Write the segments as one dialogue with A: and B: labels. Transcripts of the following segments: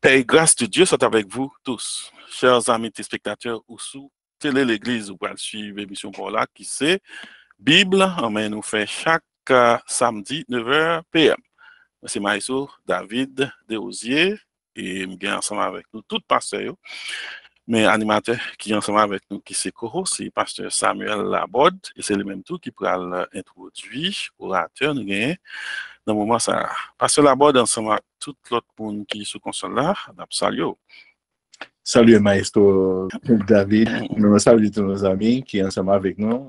A: Paix et grâce de Dieu soit avec vous tous, chers amis téléspectateurs ou sous Télé l'Église, ou pour suivre l'émission pour là, qui c'est Bible, on nous fait chaque samedi 9h PM. C'est Maïso David Desrosiers et je suis ensemble avec nous, tout pasteur, mais animateur qui est ensemble avec nous, qui c'est Koro, c'est pasteur Samuel Laborde, et c'est le même tout qui pourra introduire orateur, nous gagnons. Dans le moment, ça, pasteur Laborde ensemble avec tout l'autre monde qui est sous console là, salut.
B: Salut Maestro David, nous saluons tous nos amis qui sont ensemble avec nous.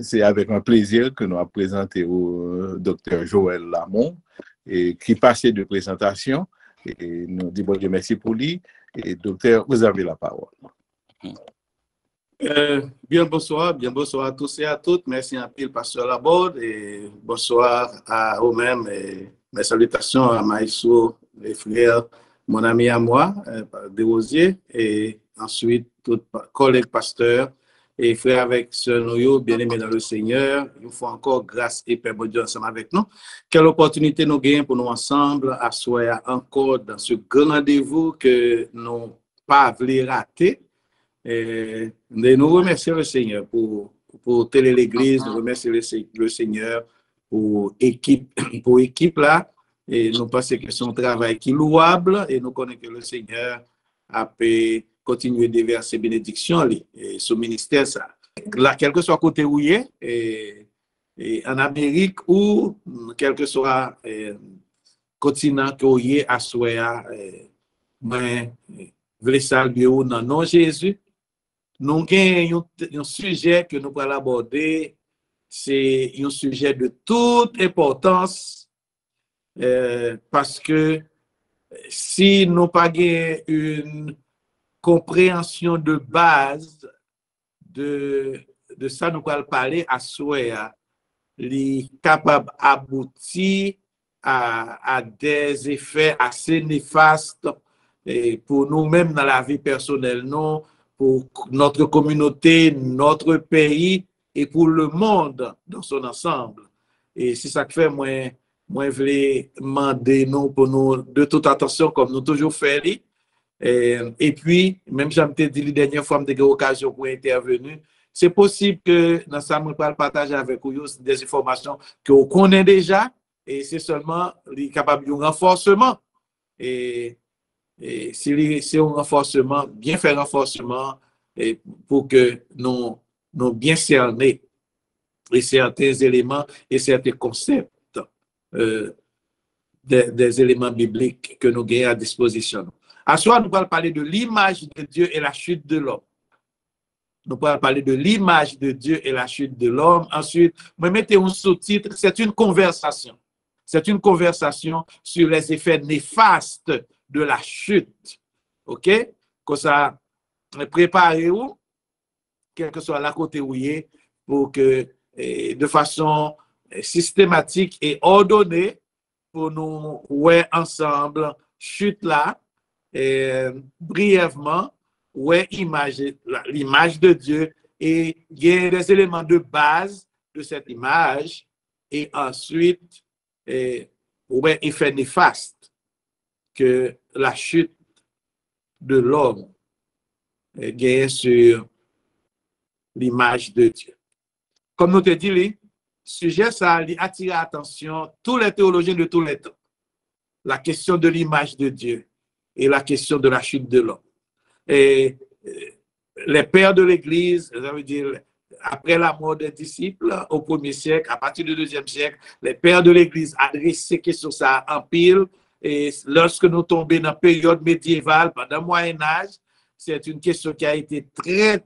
B: C'est avec un plaisir que nous avons présenté au docteur Joël Lamont, et qui passait de présentation. Et nous disons bon Dieu merci pour lui. Et docteur, vous avez la parole.
C: Bien bonsoir à tous et à toutes. Merci un peu, pasteur Laborde, et bonsoir à vous-même. Mes salutations à Maïso, les frères, mon ami à moi, Desrosiers, et ensuite tous collègues pasteurs et frères avec sœurs Noyo, bien-aimés dans le Seigneur. Une fois encore, grâce et paix, bon Dieu, ensemble avec nous. Quelle opportunité nous gagnons pour nous ensemble, asseoir encore dans ce grand rendez-vous que nous pas voulu rater. Et nous remercions le Seigneur pour Télé l'Église, nous remercions le Seigneur pour équipe là, et nous pensons que son travail qui est louable, et nous connaissons que le Seigneur a pu continuer de verser bénédiction et son ministère ça. Là, quel que soit côté où il est, et en Amérique ou quel que soit continent où il est à soi, mais voulez saluer dans le nom de Jésus. Nous avons un sujet que nous allons aborder, c'est un sujet de toute importance, parce que si nous n'avons pas une compréhension de base de ça, nous allons parler à soi, les capables d'aboutir à des effets assez néfastes pour nous-mêmes dans la vie personnelle, non, pour notre communauté, notre pays et pour le monde dans son ensemble. Et c'est ça que fait, moi je voulais demander nous pour nous de toute attention comme nous toujours fait. Et puis, même si j'ai dit la dernière fois que j'ai eu l'occasion pour intervenir, c'est possible que dans ça, je vais partager avec vous des informations que vous connaissez déjà, et c'est seulement capable de renforcement. Et c'est un renforcement, bien fait renforcement, et pour que nous bien cerner et certains éléments et certains concepts des éléments bibliques que nous gagnons à disposition. À soi, nous allons parler de l'image de Dieu et la chute de l'homme. Nous allons parler de l'image de Dieu et la chute de l'homme. Ensuite, me mettez un sous-titre, c'est une conversation. C'est une conversation sur les effets néfastes de la chute. OK? Comme ça, préparez-vous, quel que soit la côté où il est, pour que, de façon systématique et ordonnée, pour nous voir ensemble, chute là, brièvement, l'image de Dieu, et il y a des éléments de base de cette image, et ensuite, effet néfaste que la chute de l'homme gagne sur l'image de Dieu. Comme nous te dit, le sujet, ça a attiré l'attention tous les théologiens de tous les temps. La question de l'image de Dieu et la question de la chute de l'homme. Et les pères de l'Église, ça veut dire, après la mort des disciples au 1er siècle, à partir du 2e siècle, les pères de l'Église adressent ces questions ça en pile. Et lorsque nous tombons dans la période médiévale, pendant le Moyen-Âge, c'est une question qui a été très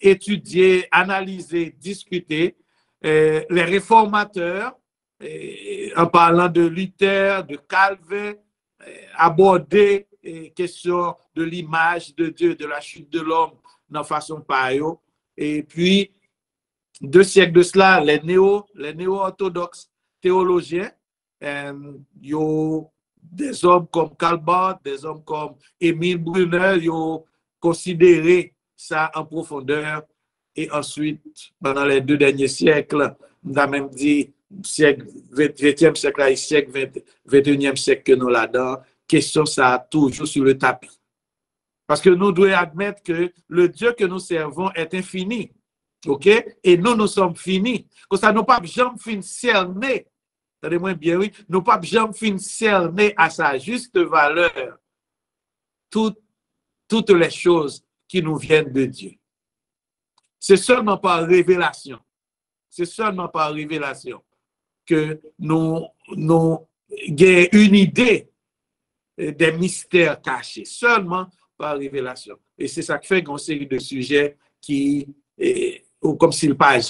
C: étudiée, analysée, discutée. Les réformateurs, en parlant de Luther, de Calvin, abordaient les questions de l'image de Dieu, de la chute de l'homme, dans façon pareille. Et puis, 2 siècles de cela, les néo-orthodoxes théologiens, y a des hommes comme Karl Barth, des hommes comme Émile Brunner, ils ont considéré ça en profondeur. Et ensuite, pendant les 2 derniers siècles, on a même dit siècle, 20e siècle, siècle 21e siècle que nous là-dedans, question ça toujours sur le tapis. Parce que nous devons admettre que le Dieu que nous servons est infini. OK? Et nous sommes finis. Comme ça, nous pas jamais fin cerner. Attendez-moi bien, oui. Nous pas jamais fin cerner à sa juste valeur toutes les choses qui nous viennent de Dieu. C'est seulement par révélation. C'est seulement par révélation que nous avons une idée des mystères cachés. Seulement par révélation. Et c'est ça qui fait qu'on série de sujets qui, ou comme s'il pas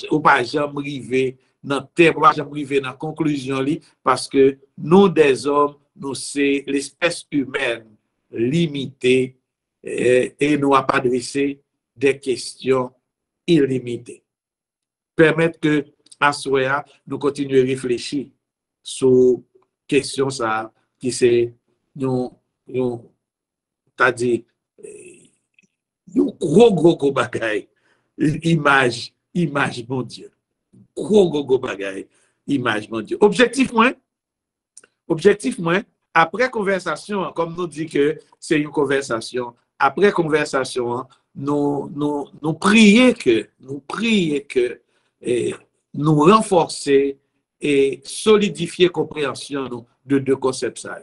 C: jamais arrivé dans le thème, pas jamais arrivé dans la conclusion, parce que nous, des hommes, nous, c'est l'espèce humaine limitée et nous a adressé des questions illimitées. Permettre que, à soi, nous continuions à réfléchir sur questions ça, qui c'est, nous, t'as dit, gros bagaille, image, mon Dieu. Gros bagaille, image, mon Dieu. Objectif, après conversation, comme nous dit que c'est une conversation, après conversation, nous prions que nous renforcer et solidifier compréhension de deux concepts ça.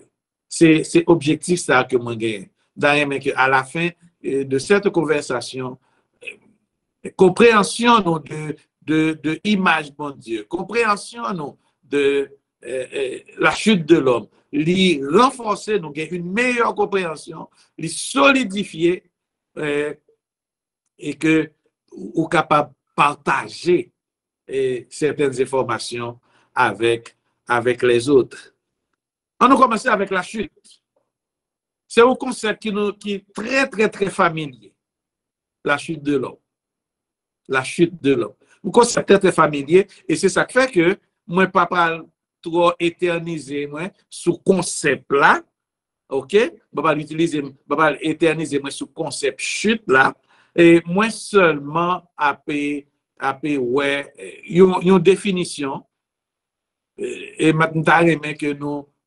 C: C'est objectif ça que moi gagne. D'ailleurs, à la fin de cette conversation, compréhension de image mon Dieu, compréhension de la chute de l'homme, lui renforcer, nous gagne une meilleure compréhension, lui solidifier et que ou capable de partager certaines informations avec les autres. On a commencé avec la chute. C'est un concept qui est très familier. La chute de l'homme. La chute de l'homme. Un concept très familier et c'est ça qui fait que moi pas trop éterniser moi sous concept là. OK? Pas l'utiliser, pas éterniser moi sous concept chute là et moi seulement après ouais une définition et maintenant que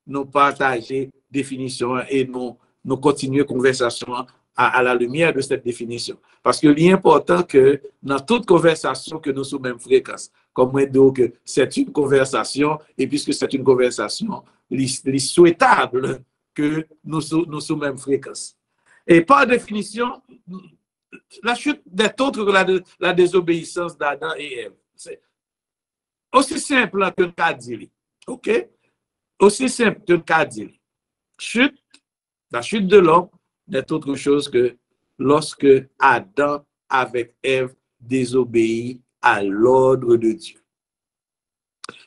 C: nous partager définition et nous continuer conversation à la lumière de cette définition. Parce que l'important que dans toute conversation que nous sommes même fréquence, comme moi donc c'est une conversation et puisque c'est une conversation, il est souhaitable que nous sommes même fréquence. Et par définition, la chute n'est autre que la désobéissance d'Adam et Ève. C'est aussi simple que le cas dit. OK? Aussi simple que le cas dit. La chute de l'homme n'est autre chose que lorsque Adam avec Ève désobéit à l'ordre de Dieu.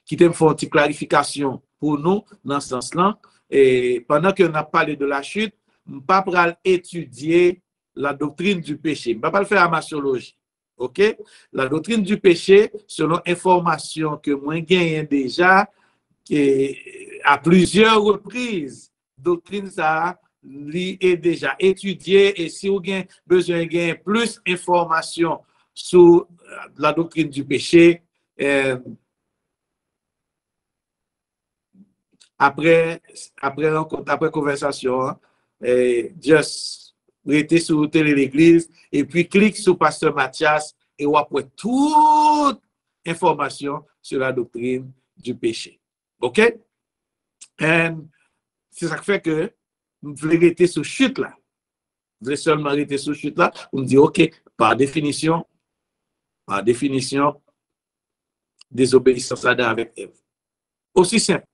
C: Qui te font une petite clarification pour nous dans ce sens-là. Et pendant que nous avons parlé de la chute, nous ne pouvons pas étudier la doctrine du péché. Nous ne pouvons pas le faire à massologie. OK? La doctrine du péché, selon information que moi gagne déjà, à plusieurs reprises, doctrine ça est déjà étudiée et si vous avez besoin de plus d'informations sur la doctrine du péché, après conversation, just restez sur Télé l'Église et puis clique sur Pasteur Mathias et vous avez toute information sur la doctrine du péché. OK? Et c'est ça qui fait que vous voulez rester sur chute là. Vous voulez seulement rester sur chute là. Vous me dites, OK, par définition, désobéissance à Adam avec Ève. Aussi simple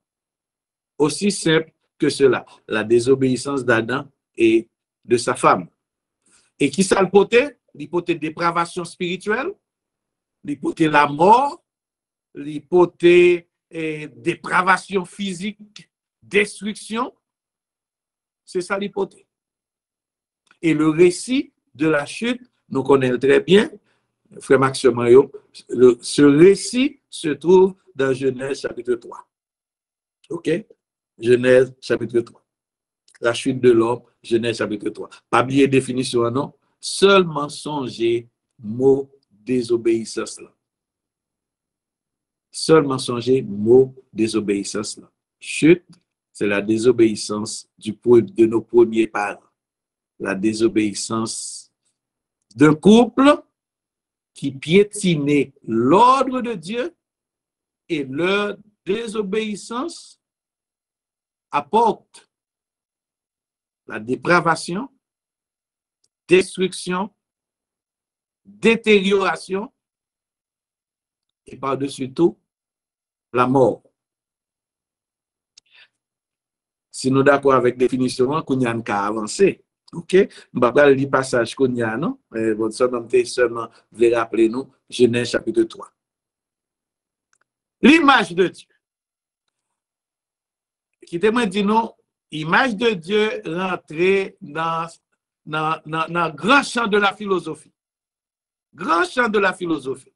C: que cela, la désobéissance d'Adam et de sa femme. Et qui ça l'hypothèse? L'hypothèse dépravation spirituelle, l'hypothèse la mort, l'hypothèse dépravation physique, destruction. C'est ça l'hypothèse. Et le récit de la chute, nous connaissons très bien, frère Maxime Mario, ce récit se trouve dans Genèse chapitre 3. OK? Genèse chapitre 3. La chute de l'homme, Genèse chapitre 3. Pas oublier définition, non? Seulement songer mot désobéissance là. Seulement songer mot désobéissance là. Chute, c'est la désobéissance de nos premiers parents. La désobéissance d'un couple qui piétinait l'ordre de Dieu et leur désobéissance apporte la dépravation, destruction, détérioration et par-dessus tout, la mort. Si nous sommes d'accord avec la définition, qu'on y a un cas avancé. OK? Je vais pas lire le passage qu'on y a, non? Bon, seulement vous rappeler nous, Genèse chapitre 3. L'image de Dieu. Qui te dit non, l'image de Dieu rentrée dans le grand champ de la philosophie. Grand champ de la philosophie.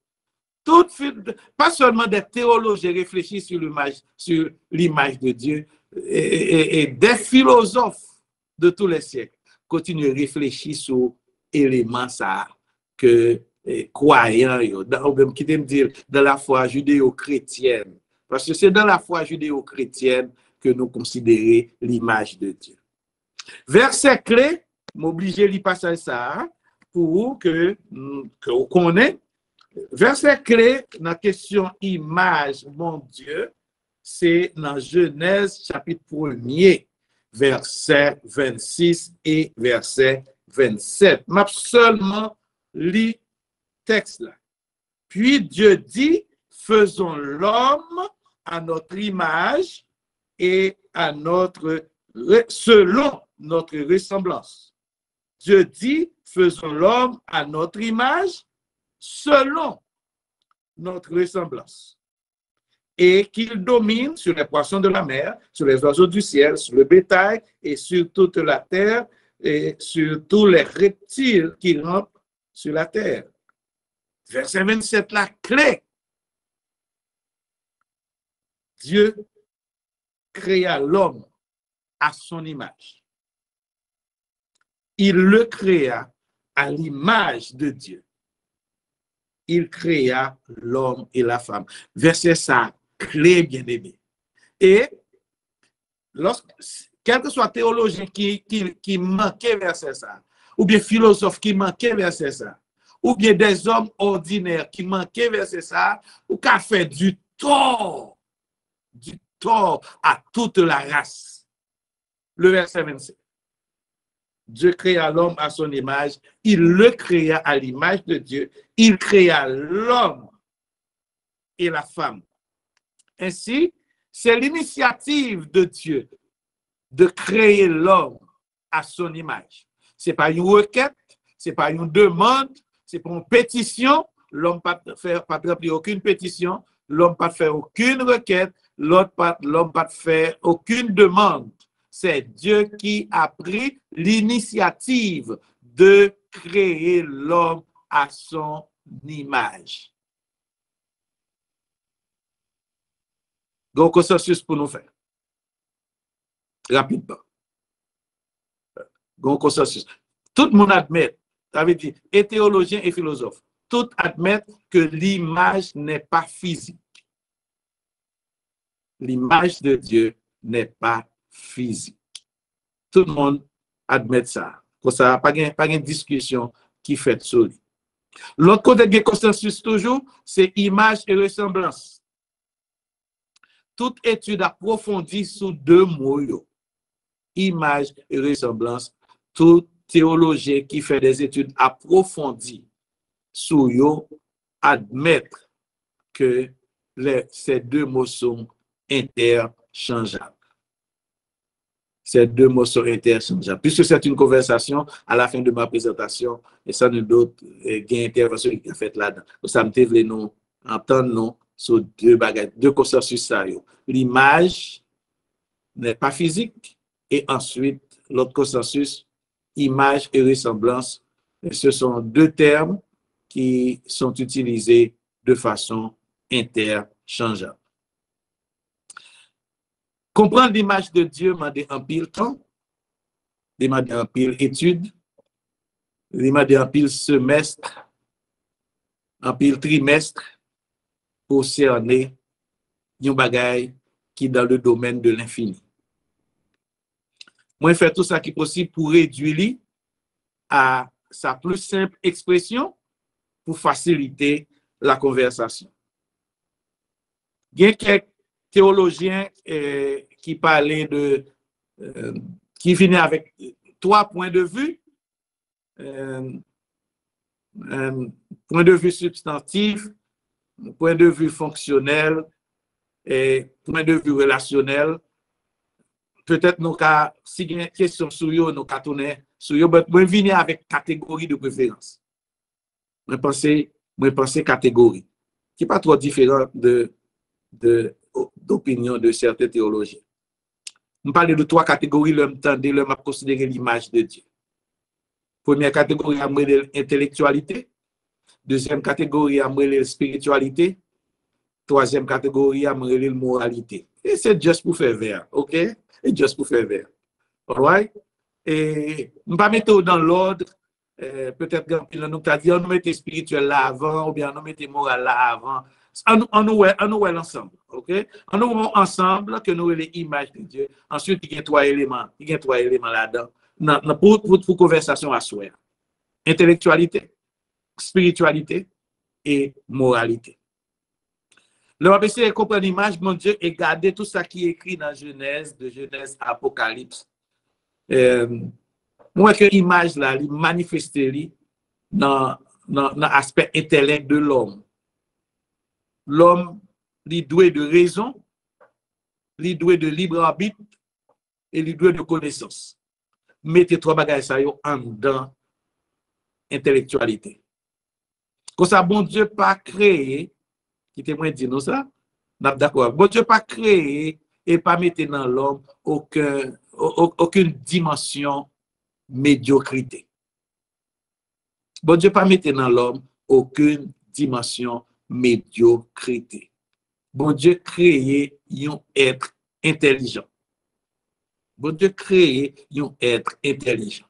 C: Pas seulement des théologiens réfléchissent sur l'image de Dieu, et des philosophes de tous les siècles continuent à réfléchir sur l'élément ça que croyants, qui me dire dans la foi judéo-chrétienne, parce que c'est dans la foi judéo-chrétienne que nous considérons l'image de Dieu. Verset clé, m'obliger à lire passer ça pour que vous connaissez. Verset clé dans la question image, mon Dieu, c'est dans Genèse chapitre 1er, verset 26 et verset 27. Je vais seulement lire le texte là. Puis Dieu dit, faisons l'homme à notre image et selon notre ressemblance. Dieu dit, faisons l'homme à notre image, selon notre ressemblance. Et qu'il domine sur les poissons de la mer, sur les oiseaux du ciel, sur le bétail et sur toute la terre et sur tous les reptiles qui rampent sur la terre. Verset 27, la clé. Dieu créa l'homme à son image. Il le créa à l'image de Dieu. Il créa l'homme et la femme. Verset ça, clé bien-aimé. Et quel que soit théologien qui manquait verset ça, ou bien philosophe qui manquait verset ça, ou bien des hommes ordinaires qui manquaient verset ça, ou qui a fait du tort à toute la race. Le verset 27. Dieu créa l'homme à son image, il le créa à l'image de Dieu, il créa l'homme et la femme. Ainsi, c'est l'initiative de Dieu de créer l'homme à son image. Ce n'est pas une requête, ce n'est pas une demande, ce n'est pas une pétition. L'homme ne pas remplir aucune pétition, l'homme ne pas faire aucune requête, l'homme pas faire aucune demande. C'est Dieu qui a pris l'initiative de créer l'homme à son image. Donc, consensus pour nous faire. Rapidement. Donc, consensus. Tout le monde admet, ça veut dire, et théologien et philosophe, tout admettent que l'image n'est pas physique. L'image de Dieu n'est pas physique. Tout le monde admet ça. Pour ça, pas de discussion qui fait sur lui. L'autre côté de consensus toujours, c'est image et ressemblance. Toute étude approfondie sous deux mots, image et ressemblance, tout théologien qui fait des études approfondies sur eux admettre que ces deux mots sont interchangeables. Ces deux mots sont interchangeables. Puisque c'est une conversation, à la fin de ma présentation, et ça nous d'autres interventions qui a fait là-dedans. Ça me voulait nous entendre nous sur deux bagages, deux consensus. L'image n'est pas physique, et ensuite, l'autre consensus, image et ressemblance, ce sont deux termes qui sont utilisés de façon interchangeable. Comprendre l'image de Dieu m'a dit en pile temps, m'a dit en pile étude, m'a dit en pile semestre, en pile trimestre, pour cerner un bagage qui est dans le domaine de l'infini. Moi, je fais tout ça qui est possible pour réduire à sa plus simple expression pour faciliter la conversation. Il y a quelques théologiens qui parlaient qui venaient avec 3 points de vue. Point de vue substantif, point de vue fonctionnel et point de vue relationnel. Peut-être nous si il y a une question sur vous, nous tourner sur vous, mais moi venir avec catégorie de préférence. Moi penser catégorie qui n'est pas trop différente d'opinion de certains théologiens. On parle de 3 catégories, l'homme tendait, l'homme a considéré l'image de Dieu. Première catégorie, à l'intellectualité. Deuxième catégorie, à la spiritualité. Troisième catégorie, à la moralité. Et c'est juste pour faire vert, ok? Et juste pour faire vert. All right? Et on ne va pas mettre dans l'ordre, peut-être que nous avons dit, on nous mettait spirituel là avant, ou bien on nous mettait moral là avant. On nous est ensemble, ok? On nous est ensemble, que nous avons l'image de Dieu. Ensuite, il y a 3 éléments. Il y a 3 éléments là-dedans. Pour conversation à soi. Intellectualité, spiritualité et moralité. Le va essayer de comprendre l'image, mon Dieu, et garder tout ça qui est écrit dans Genèse, de Genèse à Apocalypse. Moi, que l'image là, il manifeste dans l'aspect intellect de l'homme. L'homme, il doué de raison, il doué de libre arbitre et il doué de connaissance. Mettez 3 bagages ça en dedans intellectualité. Comme ça, bon Dieu pas créé, qui témoin dit nous ça, d'accord. Bon Dieu pas créé et pas mettre dans l'homme aucune dimension médiocrité. Bon Dieu pas mettre dans l'homme aucune dimension médiocrité. Bon Dieu créé un être intelligent. Bon Dieu créé un être intelligent.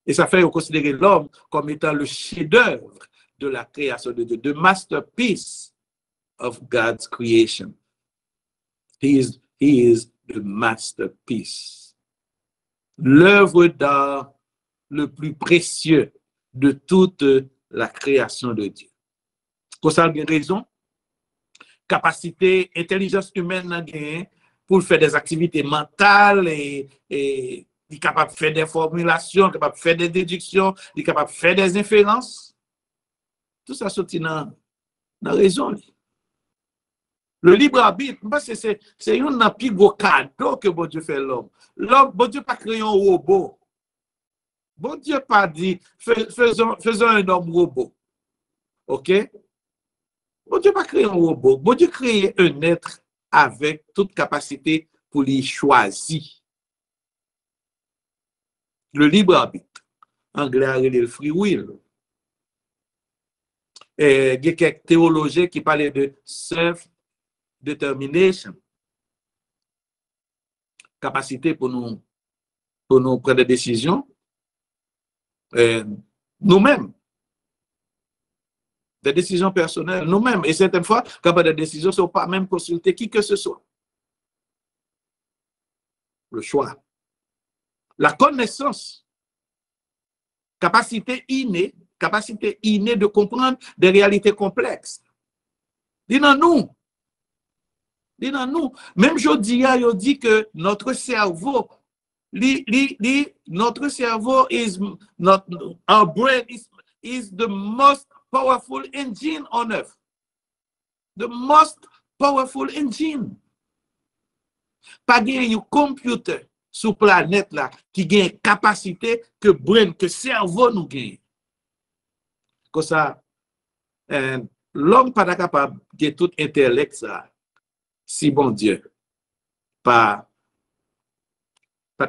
C: Et ça fait considérer l'homme comme étant le chef-d'œuvre de la création de Dieu, the masterpiece of God's creation. He is the masterpiece. L'œuvre d'art le plus précieux de toute la création de Dieu. Pour ça, il y a raison, capacité, intelligence humaine pour faire des activités mentales et il est capable de faire des formulations, capable de faire des déductions, il est capable de faire des inférences. Tout ça sorti dans la raison. Le libre arbitre, parce que c'est un plus gros cadeau que bon Dieu fait l'homme. L'homme, bon Dieu pas créé un robot. Bon Dieu pas dit, faisons un homme robot. OK? Bon Dieu pas créé un robot. Bon Dieu créé un être avec toute capacité pour les choisir. Le libre arbitre. Anglais a le free will. Et il y a quelques théologiens qui parlaient de self-determination. Capacité pour nous prendre des décisions. Nous-mêmes. Des décisions personnelles, nous-mêmes. Et certaines fois, quand on a des décisions, il ne faut pas même consulter qui que ce soit. Le choix. La connaissance. Capacité innée de comprendre des réalités complexes. Dis-nous. Même je dis que notre cerveau, our brain is the most powerful engine on earth. The most powerful engine. Pas un computer sur planète là qui gagne capacité que brain, que cerveau nous gagne. Comme ça, l'homme pas capable de tout intellect ça. Si bon Dieu pas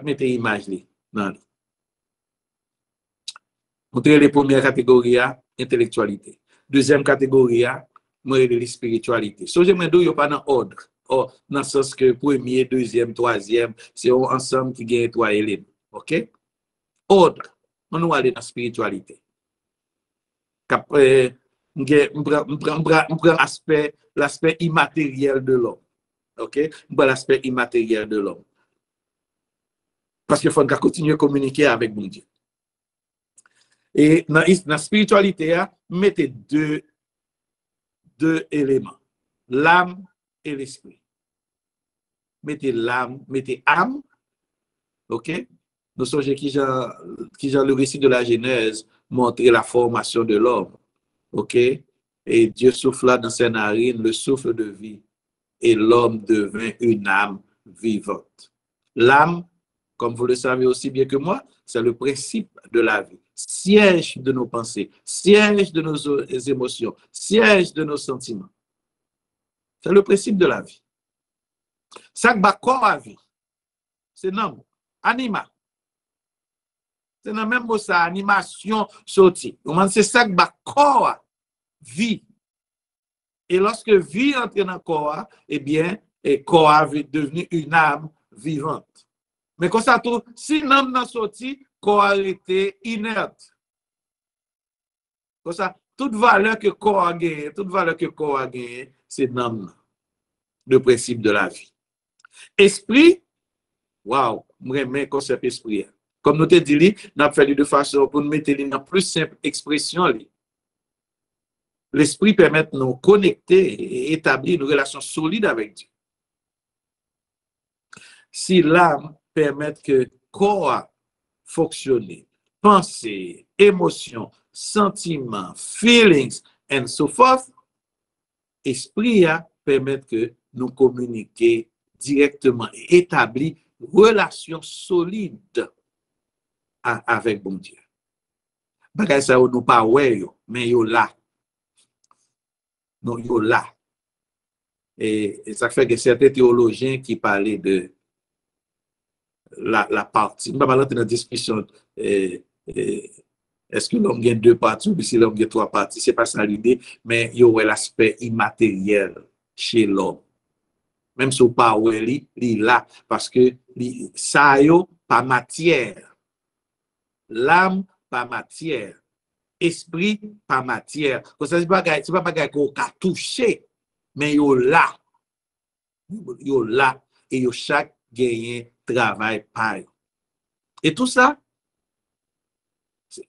C: mettre image li non. Montrer les premières catégories intellectualité. Deuxième catégorie la spiritualité. So j'aimerais dire pas dans ordre. Dans le sens que premier, deuxième, troisième, c'est ensemble qui gagne 3 éléments. OK? Ordre. On va aller dans la spiritualité. On prend l'aspect immatériel de l'homme. OK? L'aspect immatériel de l'homme. Parce qu'il faut continuer à communiquer avec mon Dieu. Et dans la spiritualité, mettez deux éléments, l'âme et l'esprit. Mettez l'âme, mettez âme, ok? Nous songez qui genre le récit de la Genèse montrer la formation de l'homme, ok? Et Dieu souffla dans ses narines le souffle de vie, et l'homme devint une âme vivante. L'âme, comme vous le savez aussi bien que moi, c'est le principe de la vie, siège de nos pensées, siège de nos émotions, siège de nos sentiments. C'est le principe de la vie. Ça qui bat corps à vie, c'est non, anima. C'est dans même mot ça, animation sortie. C'est ça qui bat corps à vie. Et lorsque vie entre dans le corps, eh bien, le corps est devenu une âme vivante. Mais comme ça, si l'âme n'a sorti, le corps était inerte. Comme ça, toute valeur que le corps a gagné, c'est l'âme, le principe de la vie. Esprit, waouh, moi, le concept esprit. Comme nous te dit, nous avons fait de façon pour nous mettre dans plus simple expression. L'esprit permet de nous connecter et établir une relation solide avec Dieu. Si l'âme permet que le corps fonctionne, pensée, émotion, sentiments, feelings, and so forth, l'esprit permet que nous communiquions directement et établir une relation solide avec bon Dieu. Bagay ça nous pas ouais mais yo là. Non, yo là. Et ça fait que certains théologiens qui parlaient de la partie, nous pas dans la discussion est-ce que l'homme gagne deux parties ou si l'homme gagne trois parties, c'est pas ça l'idée, mais il y a l'aspect immatériel chez l'homme. Même si on pas ouais li là parce que ça yo pas matière. L'âme, pas matière. Esprit, pas matière. C'est pas bagay qu'on a touché, mais yo là. Yo là. Et yo chaque gagne travail par. Et tout ça,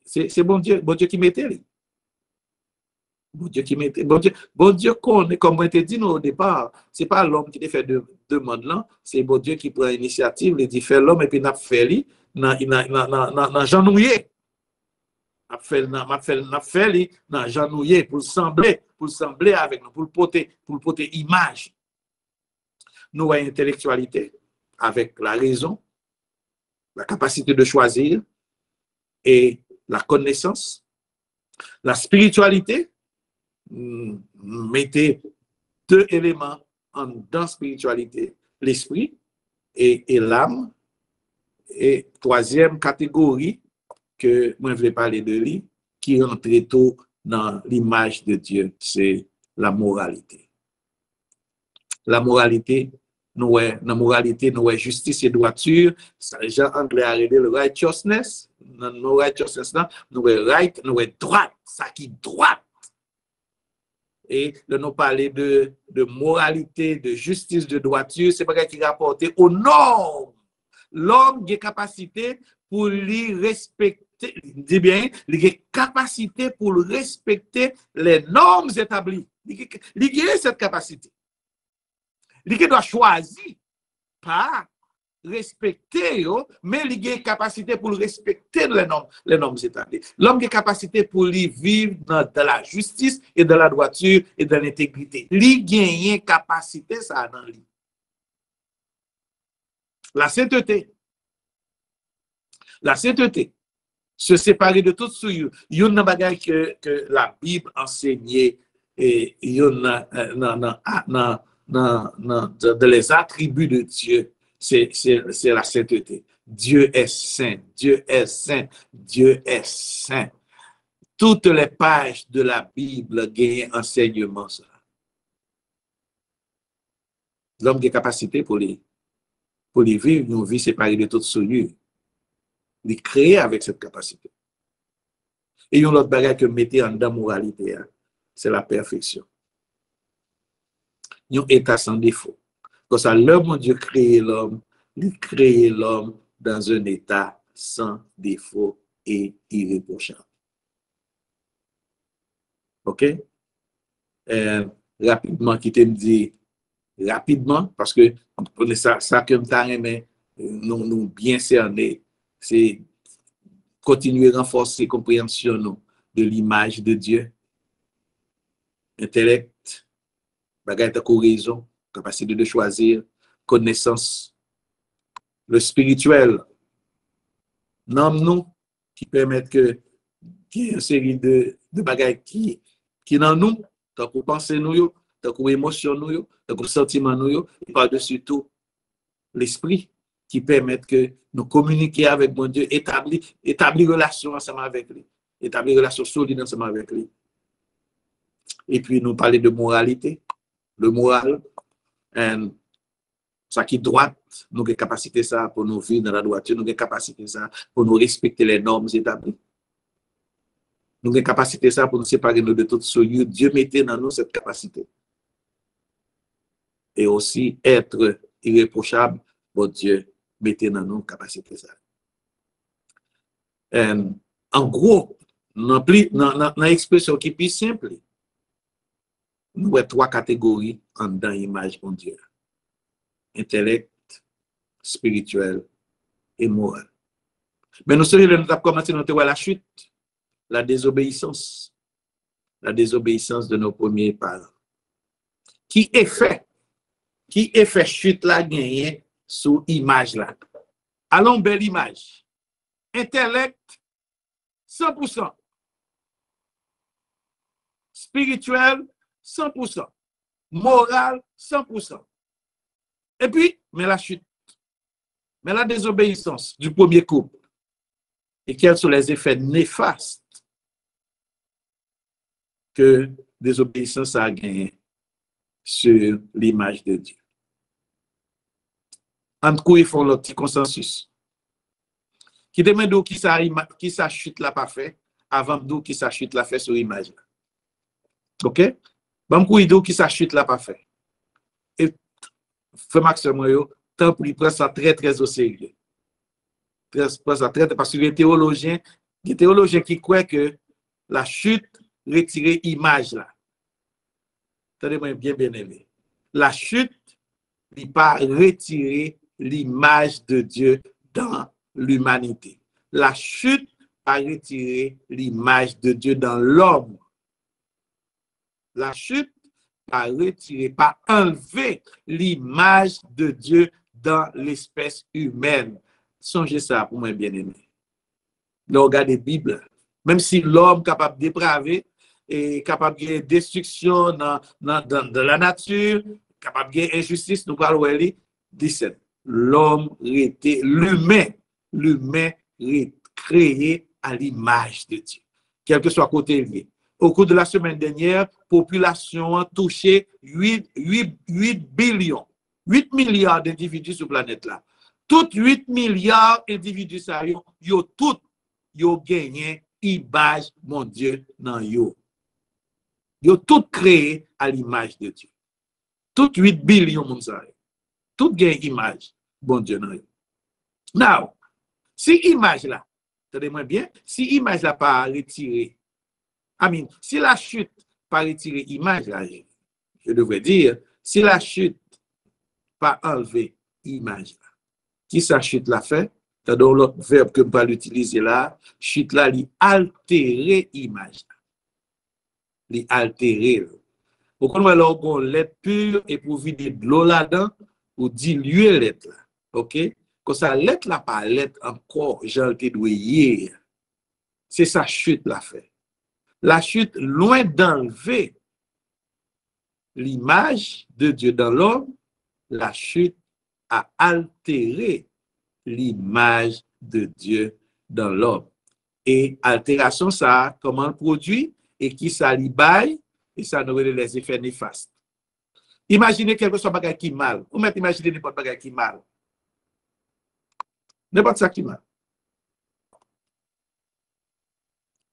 C: c'est bon Dieu qui mettait. Bon Dieu qui mettait. Bon Dieu connaît, comme on te dit au départ, c'est pas l'homme qui te fait demande là, c'est bon Dieu qui prend l'initiative, il dit fait l'homme et puis n'a fait lui, n'a janouillé. N'a fait dans janouillé pour sembler avec nous, pour porter image. Nous avons intellectualité avec la raison, la capacité de choisir et la connaissance. La spiritualité, mettez deux éléments dans spiritualité, l'esprit et l'âme. Et troisième catégorie, que moi je vais parler de lui, qui rentre tout dans l'image de Dieu, c'est la moralité. La moralité, nous avons justice et droiture. Jean anglais a révélé le righteousness. Dans nos righteousness, nous avons right, nous avons droite, ça qui est droite. Et nous parler de moralité, de justice, de droiture, c'est pas qui rapporte aux normes. L'homme a capacité pour lui respecter. Dis bien, il a capacité pour respecter les normes établies. Il a cette capacité. Il doit choisir, pas respecter, mais il a capacité pour respecter les normes établies. L'homme a capacité pour lui vivre dans la justice et dans la droiture et dans l'intégrité. Il a capacité ça dans lui. La sainteté. La sainteté. Se séparer de tout souillure. Il y a un bagage que la Bible enseignait et il y a dans les attributs de Dieu, c'est la sainteté. Dieu est saint, Dieu est saint, Dieu est saint. Toutes les pages de la Bible gagnent enseignement ça. L'homme a capacité pour les vivre une vie séparée de toute souillure. Il est créé avec cette capacité. Et il y a un autre bagage que mettez en dans moralité, c'est la perfection. Il y a un état sans défaut. Comme ça, le bon Dieu créé l'homme, il crée l'homme dans un état sans défaut et irréprochable. OK? Rapidement, qui te me dit, rapidement, parce que ça que nous bien cerner, c'est continuer à renforcer la compréhension de l'image de Dieu. Intellect, bagage de raison, capacité de choisir, connaissance, le spirituel, nous qui permettent que qu'il y ait une série de bagages qui dans nous, tant qu'on pense nous, tant qu'on émotion nous, tant qu'on sentiment nous, et par-dessus tout, l'esprit qui permettent que nous communiquions avec mon Dieu, établir relation ensemble avec lui, établir relation solide ensemble avec lui. Et puis nous parler de moralité, le moral, ça qui est droite, nous avons capacité ça pour nous vivre dans la droiture, nous avons capacité ça pour nous respecter les normes établies. Nous avons capacité ça pour nous séparer de toute souillure. Dieu mettait dans nous cette capacité. Et aussi être irréprochable, bon Dieu mettait dans nous capacité ça. En gros, dans l'expression qui est plus simple, nous avons 3 catégories en dans l'image de Dieu. Intellect, spirituel et moral. Mais nous avons commencé à voir la chute, la désobéissance de nos premiers parents. Qui est fait chute la gagné sous image là. Allons belle image. Intellect 100%. Spirituel 100%. Moral 100%. Et puis, mais la chute, mais la désobéissance du premier couple. Et quels sont les effets néfastes que désobéissance a gagné sur l'image de Dieu. Entre quoi ils font leur petit consensus. Qui demande qui ça chute là pas fait avant d'où qui ça chute là fait sur l'image. OK? Bon coup d'où qui ça chute là pas fait. Et frère Maxime yo, tant pour prendre ça très au sérieux. Prendre ça très parce que les théologiens qui croient que la chute retirer image là. Attendez-moi bien aimé. La chute n'est pas retirer l'image de Dieu dans l'humanité. La chute a retiré l'image de Dieu dans l'homme. La chute a retiré, pas enlevé l'image de Dieu dans l'espèce humaine. Songez ça pour moi bien aimé. Nous regardons la Bible. Même si l'homme est capable de dépraver, et capable de destruction dans la nature, capable de injustice, nous parlons de 17. L'homme était, l'humain est créé à l'image de Dieu. Quel que soit côté lié. Au cours de la semaine dernière, population a touché 8 billions, 8 milliards d'individus sur la planète là. Toutes 8 milliards d'individus, yo gagné image, mon Dieu, dans yo. Yo tout créé à l'image de Dieu. Tout 8 billions, mon Dieu. Tout gagne image, bon Dieu, dans yo. Now, si image là, attendez-moi bien, si image là pas retiré, si la chute pas retiré image là, je devrais dire, si la chute pas enlevé image là, qui sa chute l'a fait? Dans l'autre verbe que je vais l'utiliser là, chute là, li altérer image. Li altérer. Au contraire, là, on lettre pure et pour vider de l'eau là-dedans, ou diluer lettre là. OK? Comme ça, lettre là, pas lettre encore, j'en te dois hier. C'est sa chute la fait. La chute, loin d'enlever l'image de Dieu dans l'homme, la chute a altéré l'image de Dieu dans l'homme. Et altération, ça, comment le produit et qui ça baille et ça nous donne les effets néfastes. Imaginez quelque chose qui mal. Ou même imaginez n'importe bagage qui mal. N'importe ça qui mal.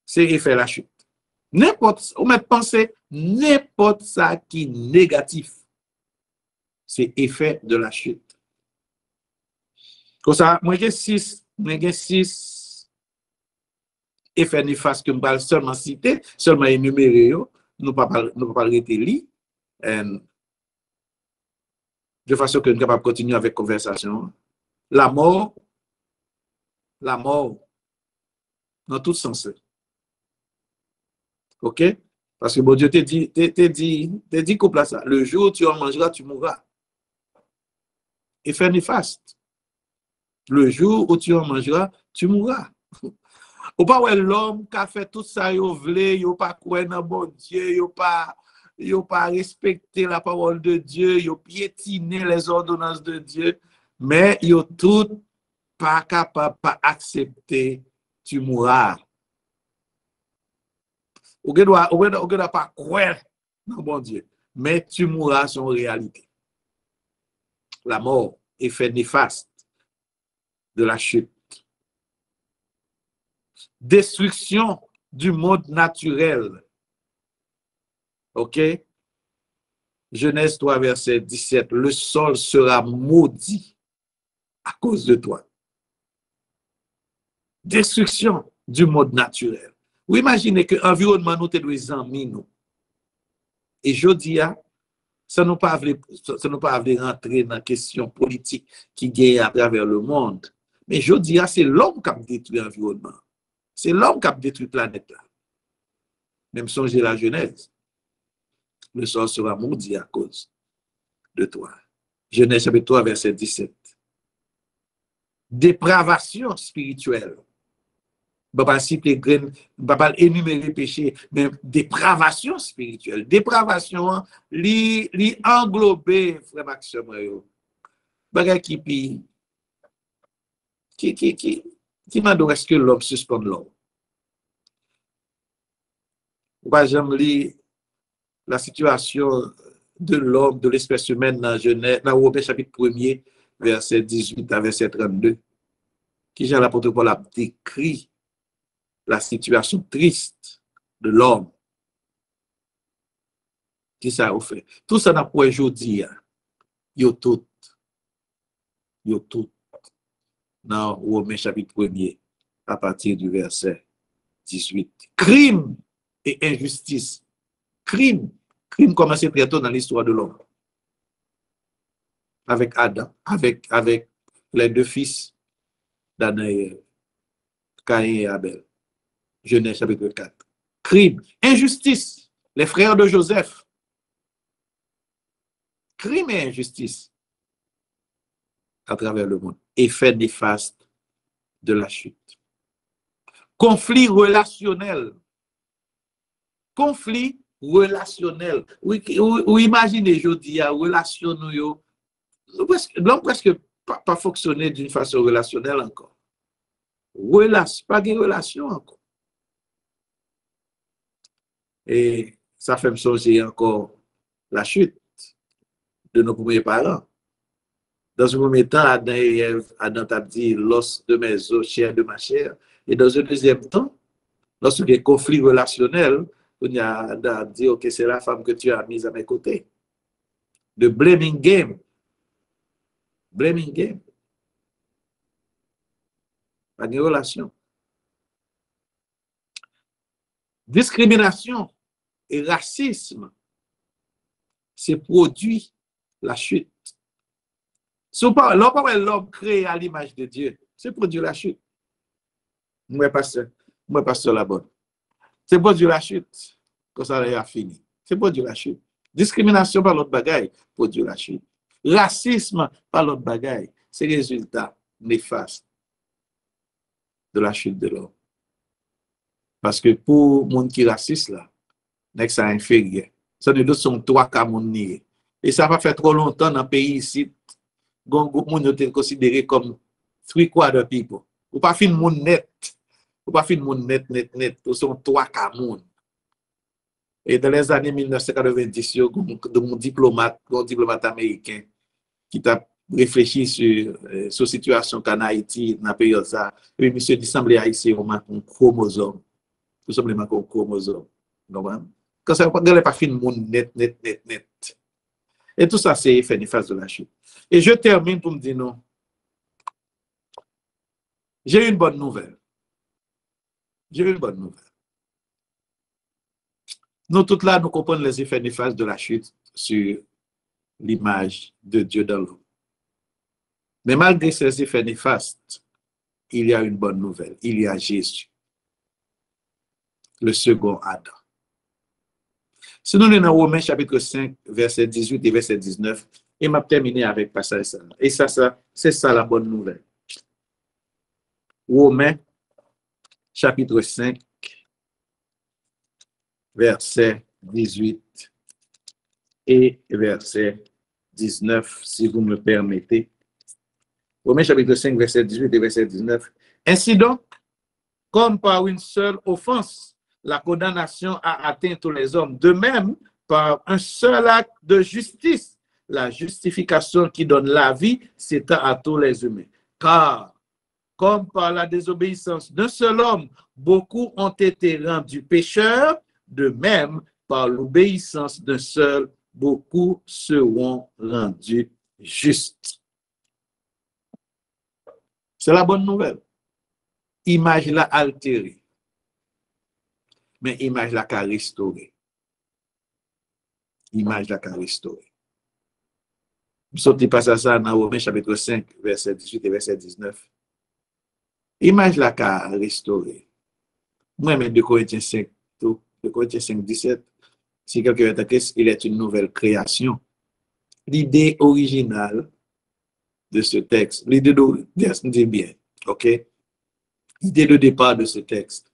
C: C'est effet la chute. N'importe, ou même penser n'importe ça qui négatif. c'est effet de la chute. Comme ça, moi j'ai six effets néfastes que je vais seulement citer, seulement énumérer, nous ne pouvons pas arrêter li, de façon que nous sommes capables de continuer avec la conversation. La mort, dans tout sens. OK? Parce que bon Dieu t'a dit couple ça. Le jour où tu en mangeras, tu mourras. Effet néfaste. Le jour où tu en mangeras, tu mourras. Ou pas ouais l'homme qui a fait tout ça, il voulait, il pas croire dans bon Dieu, il pas respecter la parole de Dieu, il piétiner les ordonnances de Dieu, mais il tout pas capable pas accepter, tu mourras. Ou doit pas croire dans bon Dieu, mais tu mourras son réalité. La mort, effet néfaste de la chute. Destruction du monde naturel. OK? Genèse 3, verset 17. Le sol sera maudit à cause de toi. Destruction du monde naturel. Vous imaginez que l'environnement nous est amis nous. Et je dis, ça nous pas rentrer dans la question politique qui gagne à travers le monde. Mais je dis, c'est l'homme qui a détruit l'environnement. C'est l'homme qui a détruit la planète. Même songez la Genèse. Le sol sera maudit à cause de toi. Genèse chapitre 3, verset 17. Dépravation spirituelle. Papa cite papa énumérer péché, mais dépravation spirituelle. Dépravation, li englobé, frère Maxime, bagay qui m'a dit est-ce que l'homme suspend l'homme? Moi, j'aime lire la situation de l'homme, de l'espèce humaine dans Genèse, dans Romains chapitre 1er, verset 18 à verset 32, qui Jean l'apôtre Paul a décrit la situation triste de l'homme. Qui ça a fait? Tout ça n'a pas aujourd'hui. Yo tout dans Romains chapitre 1er, à partir du verset 18. Crime et injustice. Crime commence très tôt dans l'histoire de l'homme. Avec Adam, avec les deux fils d'Adam, Caïn et Abel. Genèse chapitre 4. Crime, injustice. Les frères de Joseph. Crime et injustice à travers le monde. Effet néfaste de la chute. Conflit relationnel. Conflit relationnel. Oui, imaginez, je dis, relation l'homme presque pas fonctionner d'une façon relationnelle encore. Pas de relation encore. Et ça fait me songer encore la chute de nos premiers parents. Dans un premier temps, Adam et Ève, Adam t'a dit l'os de mes os, chair de ma chair. Et dans un deuxième temps, lorsqu'il y a un conflit relationnel, on a dit, ok, c'est la femme que tu as mise à mes côtés. The blaming game. Blaming game. Pas de relation. Discrimination et racisme, c'est produit la chute. L'homme créé à l'image de Dieu, c'est produit la chute. Moi, pasteur la bonne. C'est produit la chute. Quand ça a fini. C'est produit la chute. Discrimination par l'autre bagaille, produit la chute. Racisme par l'autre bagaille, c'est le résultat néfaste de la chute de l'homme. Parce que pour les gens qui sont racistes, là, c'est inférieur. Ça ne sont trois cas monde. Et ça va faire trop longtemps dans le pays ici. Moun est considéré comme 3/4 people. Ou pas fin moun net. Ou pas fin moun net. Ou sont 3 cas moun. Et dans les années 1990, il y a un diplomate américain qui a réfléchi sur la situation qu'en Haïti, dans la période ça. Et monsieur dit, semble haïtien, on a un chromosome. Tout simplement un chromosome. Quand ça ne pas fin moun net. Et tout ça, c'est effet néfaste de la chute. Et je termine pour me dire non. J'ai une bonne nouvelle. J'ai une bonne nouvelle. Nous, toutes là, nous comprenons les effets néfastes de la chute sur l'image de Dieu dans l'homme. Mais malgré ces effets néfastes, il y a une bonne nouvelle. Il y a Jésus, le second Adam. Si nous sommes dans Romains chapitre 5, verset 18 et verset 19, et m'a terminé avec passage ça. Et ça c'est ça la bonne nouvelle. Romains chapitre 5, verset 18 et verset 19, si vous me permettez. Romains chapitre 5, verset 18 et verset 19. Ainsi donc, comme par une seule offense, la condamnation a atteint tous les hommes. De même, par un seul acte de justice, la justification qui donne la vie s'étend à tous les humains. Car, comme par la désobéissance d'un seul homme, beaucoup ont été rendus pécheurs, de même, par l'obéissance d'un seul, beaucoup seront rendus justes. C'est la bonne nouvelle. Image la altérée, mais image la qu'a restaurée. Image la qu'a restaurée. Nous sommes passés à ça dans Romains chapitre 5, verset 18 et verset 19. Image la qu'a restaurée. Moi, même 2 Corinthiens 5, 2 Corinthiens 5, 17, si quelqu'un est attaqué, il est une nouvelle création. L'idée originale de ce texte, l'idée de bien, ok? L'idée de départ de ce texte,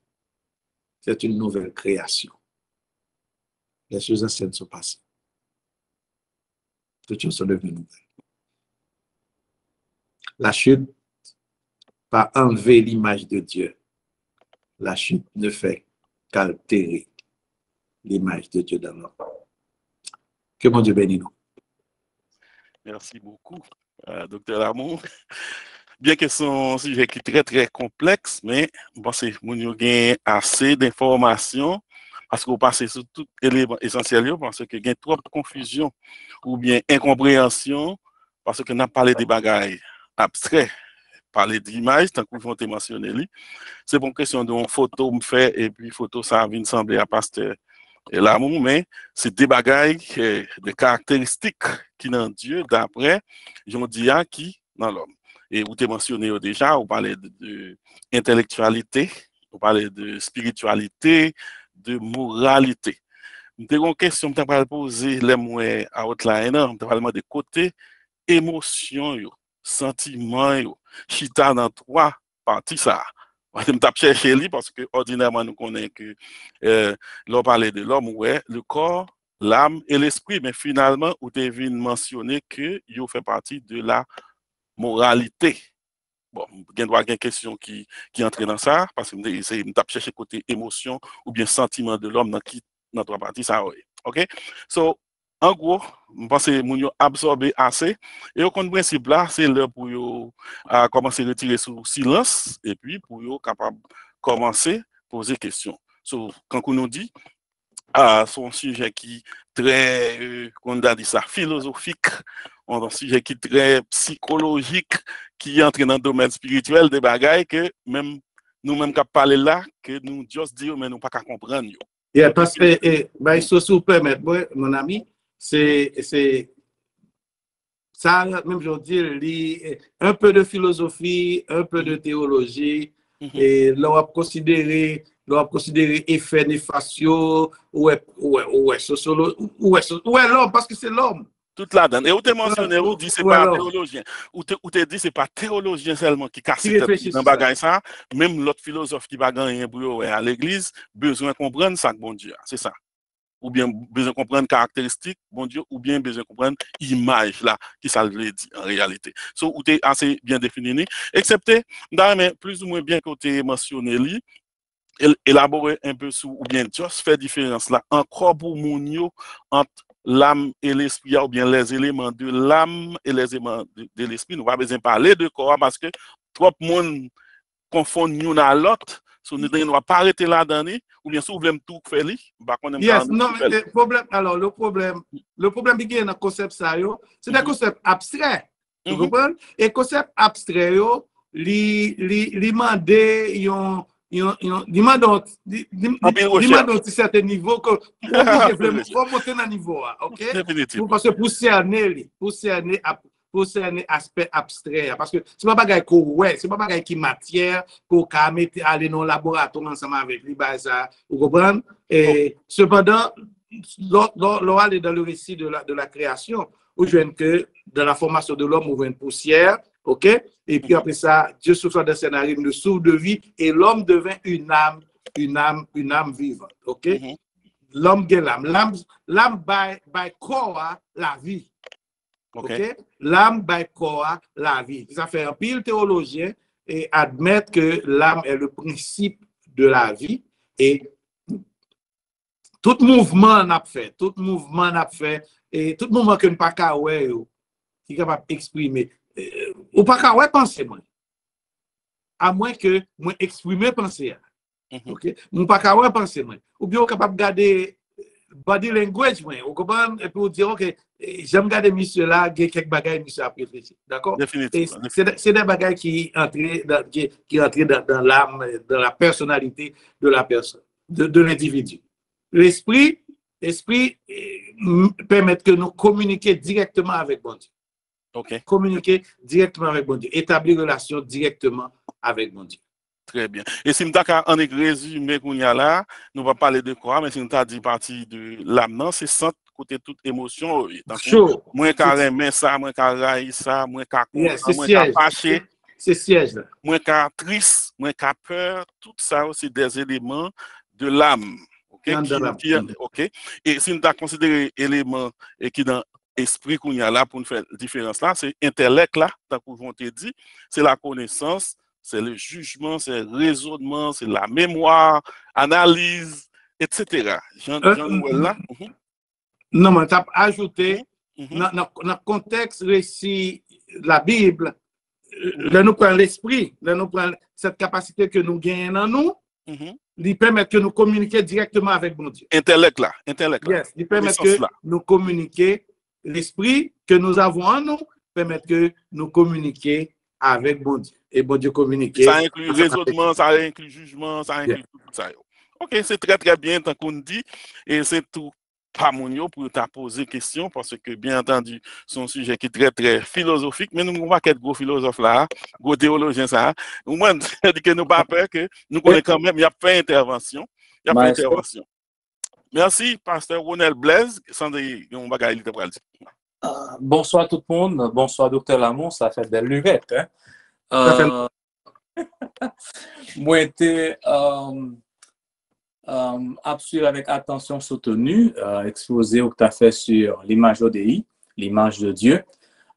C: c'est une nouvelle création. Les choses anciennes sont passées. Toutes choses sont devenues nouvelles. La chute va enlever l'image de Dieu. La chute ne fait qu'altérer l'image de Dieu dans l'homme. Que mon Dieu bénisse nous.
A: Merci beaucoup, Dr. Lamont. Bien que son sujet qui est très, très complexe, mais je pense que nous avons assez d'informations parce qu'on passe sur tout élément essentiel parce qu'il y a trop de confusion ou bien incompréhension parce que nous avons parlé des bagages abstraits, parler d'image, tant que vous avez mentionné. C'est pour une question de photo me fait et puis photo ça vient sembler à pasteur Lamont, mais c'est des bagages, des caractéristiques qui dans Dieu d'après Jean Dia qui dans l'homme. Et vous avez mentionné déjà, vous parlez de intellectualité, vous parlez de spiritualité, de moralité. Nous avons une question que je vais poser à Outline, je vais demander côté émotion, sentiment, chita dans 3 parties ça. Je vais chercher lui parce que ordinairement nous connaissons que l'on parlait de l'homme, ouais, le corps, l'âme et l'esprit, mais finalement, vous avez mentionné que il fait partie de la moralité. Bon, il y a une question qui entre dans ça, parce que je vais chercher côté émotion ou bien sentiment de l'homme dans 3 parties, ça, ok? So, en gros, je pense que nous avons absorbé assez. Et au principe là, c'est l'heure pour commencer à retirer sous silence et puis pour capable commencer à poser des questions. So, quand on nous dit, son sujet qui est très, on a dit ça, philosophique, un sujet qui est très psychologique, qui entre dans le domaine spirituel des bagailles que même nous-mêmes qui parlons là, que nous juste dire, mais nous pas qu'à comprendre.
C: Yeah, parce que, il faut se permettre, mon ami, c'est ça, même je dis, un peu de philosophie, un peu de théologie, et l'on va considérer effet néfaste, l'homme, parce que c'est l'homme.
A: Toute la donne. Et où tu mentionné, où dit c'est pas théologien. Où tu dit c'est pas théologien seulement qui casse dans bagage ça, même l'autre philosophe qui va gagner à l'église, besoin de comprendre ça, bon Dieu, c'est ça. Ou bien besoin de comprendre caractéristiques, bon Dieu, ou bien besoin de comprendre image là, qui ça veut dire en réalité. So, où tu es assez bien défini, excepté, mais plus ou moins bien que tu as mentionné, élaborer un peu sur, ou bien juste faire différence là, encore pour mon entre l'âme et l'esprit, ou bien les éléments de l'âme et les éléments de l'esprit. Nous ne pas besoin de parler de corps parce que trop de monde confond l'un à l'autre. So, nous ne doit pas arrêter là-dedans, ou bien si vous voulez tout faire,
C: yes, non, mais le problème, alors, le problème qui est dans le concept, c'est des concepts abstraits. Vous comprenez? Et concept abstrait, li demande un certain niveau que pour monter dans niveau, ok?
A: Définitivement.
C: Parce que pour cerner aspect abstrait, parce que c'est pas bagaille qu'on ouais, c'est pas bagaille qui matière qu'on mettre aller dans le laboratoire ensemble avec lui, ça, vous comprenez? Et cependant, l'on aller dans le récit de la création, où je viens que dans la formation de l'homme, on voit une poussière, ok? Et puis après ça, Dieu souffle dans ses narines le souffle de vie et l'homme devint une âme vivante, ok? L'homme gagne l'âme by corps la vie, ok? L'âme by corps la vie. Ça fait un pile théologien et admettre que l'âme est le principe de la vie et tout mouvement n'a fait, et tout mouvement que nous pas qui est capable d'exprimer. Ou pas qu'à penser, moi. À moins que moi exprimer penser. Ok? Ou pas qu'à penser, moi. Ou bien capable de garder body language, moi. Vous comprenez? Et puis vous dire, ok, j'aime garder monsieur là, il y a quelques bagages monsieur a réfléchi. D'accord?
A: Définitivement.
C: C'est des bagages qui entrent dans l'âme, dans la personnalité de la personne, de l'individu. L'esprit permet que nous communiquions directement avec bon Dieu. Communiquer directement avec bon Dieu. Établir relation directement avec bon Dieu.
A: Très bien. Et si nous avons un résumé qu'on y a là, nous va parler de quoi, mais si nous avons dit partie de l'âme, c'est centre côté toute émotion. Moins carrément ça, moins carré ça, moins carré, moins fâché.
C: C'est siège là.
A: Moins carré triste, moins carré peur, tout ça aussi des éléments de l'âme. OK? Et si nous avons considéré éléments et qui dans l'esprit qu'on y a là pour nous faire la différence là, c'est intellect là, tant que vous te dit, c'est la connaissance, c'est le jugement, c'est le raisonnement, c'est la mémoire, analyse, etc. Là.
C: Non, mais tu as ajouté, dans le contexte récit de la Bible, là nous prenons l'esprit, là nous prenons cette capacité que nous gagnons en nous, il permet que nous communiquions directement avec bon Dieu.
A: Intellect là.
C: Yes, il permet que nous communiquions, l'esprit que nous avons en nous, permet que nous communiquions avec bon Dieu. Et bon Dieu communiquer.
A: Ça inclut raisonnement, ça inclut jugement, ça inclut tout ça. Ok, c'est très très bien tant qu'on dit. Et c'est tout pas mon pour t'a poser question parce que bien entendu, c'est un sujet qui est très très philosophique, mais nous ne pouvons pas être gros philosophes là, gros théologiens ça. Au moins, que nous pas peur que nous connaissons quand même, il y a pas intervention. Merci, pasteur Ronel Blaise.
D: Bonsoir tout le monde. Bonsoir, docteur Lamont. Ça fait belle lurette. Hein? Moi, j'étais absurde avec attention soutenue, exposé au que tu as fait sur l'image ODI, l'image de Dieu.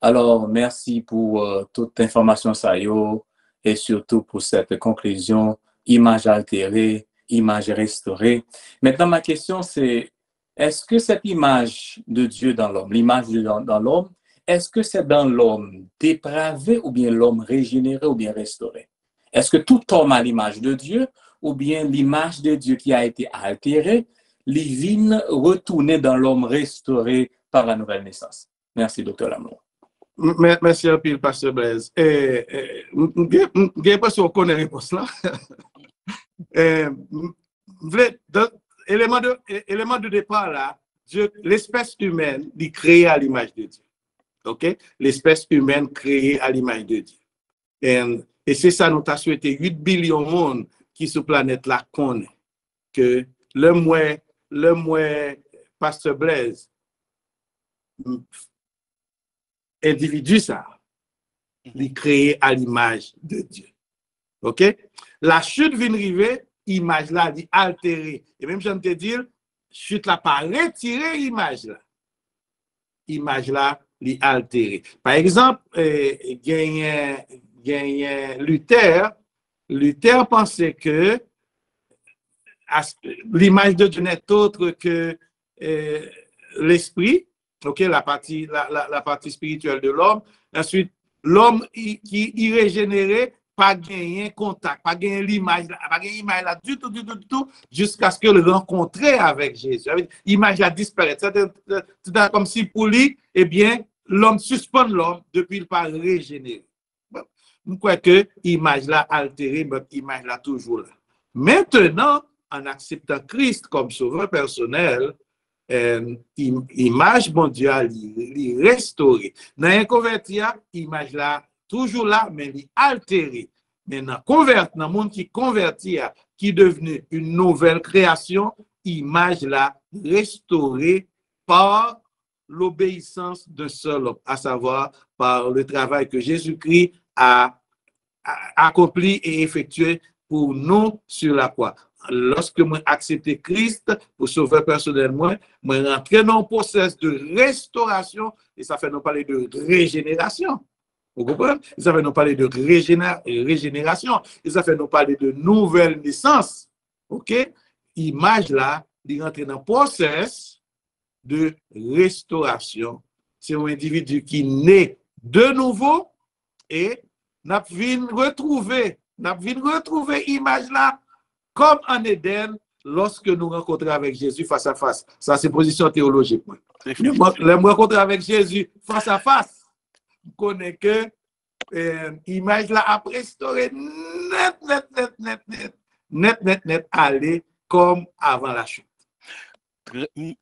D: Alors, merci pour toute information, Sayo, et surtout pour cette conclusion, image altérée, image restaurée. Maintenant, ma question, c'est, est-ce que cette image de Dieu dans l'homme, l'image de Dieu dans l'homme, est-ce que c'est dans l'homme dépravé ou bien l'homme régénéré ou bien restauré? Est-ce que tout homme a l'image de Dieu ou bien l'image de Dieu qui a été altérée, vient retourner dans l'homme restauré par la nouvelle naissance? Merci, docteur Lamont.
C: Merci un peu, pasteur Blaise. J'ai l'impression qu'on connaît la réponse là. Élément de départ là, l'espèce humaine est créée à l'image de Dieu. OK? L'espèce humaine créée à l'image de Dieu. Et c'est ça, nous avons souhaité 8 billions de monde qui sur planète là connaît que le moins pasteur Blaise individu ça, il créé à l'image de Dieu. OK? La chute vient arriver, image là dit altérée. Et même je te dire, chute là pas retirer image là. Image là li altérée. Par exemple, Luther pensait que l'image de Dieu n'est autre que l'esprit, ok, la partie spirituelle de l'homme. Ensuite, l'homme qui est régénéré pas gagner contact, pas gagner l'image, pas gagner l'image là du tout, jusqu'à ce que le rencontrer avec Jésus. L'image a disparu. C'est comme si pour lui, eh bien, l'homme suspend l'homme depuis le pas régénéré. Bon. Je crois que l'image là altérée, mais l'image là toujours là. Maintenant, en acceptant Christ comme sauveur personnel, l'image mondiale est restaurée. Dans un converti, l'image là toujours là, mais il est altéré. Maintenant, dans le monde qui convertit, qui est devenu une nouvelle création, image là restaurée par l'obéissance d'un seul homme, à savoir par le travail que Jésus-Christ a accompli et effectué pour nous sur la croix. Lorsque moi accepté Christ pour sauver personnellement, moi rentré dans un processus de restauration et ça fait nous parler de régénération. Vous comprenez? Ça fait nous parler de régénération. Et ça fait nous parler de nouvelle naissance. OK? Image là, il rentre dans un processus de restauration. C'est un individu qui naît de nouveau et n'a vient retrouver image là comme en Éden lorsque nous rencontrons avec Jésus face à face. Ça, c'est position théologique. Le rencontrer avec Jésus face à face. Vous connaissez que l'image là a restauré net, aller comme avant la chute.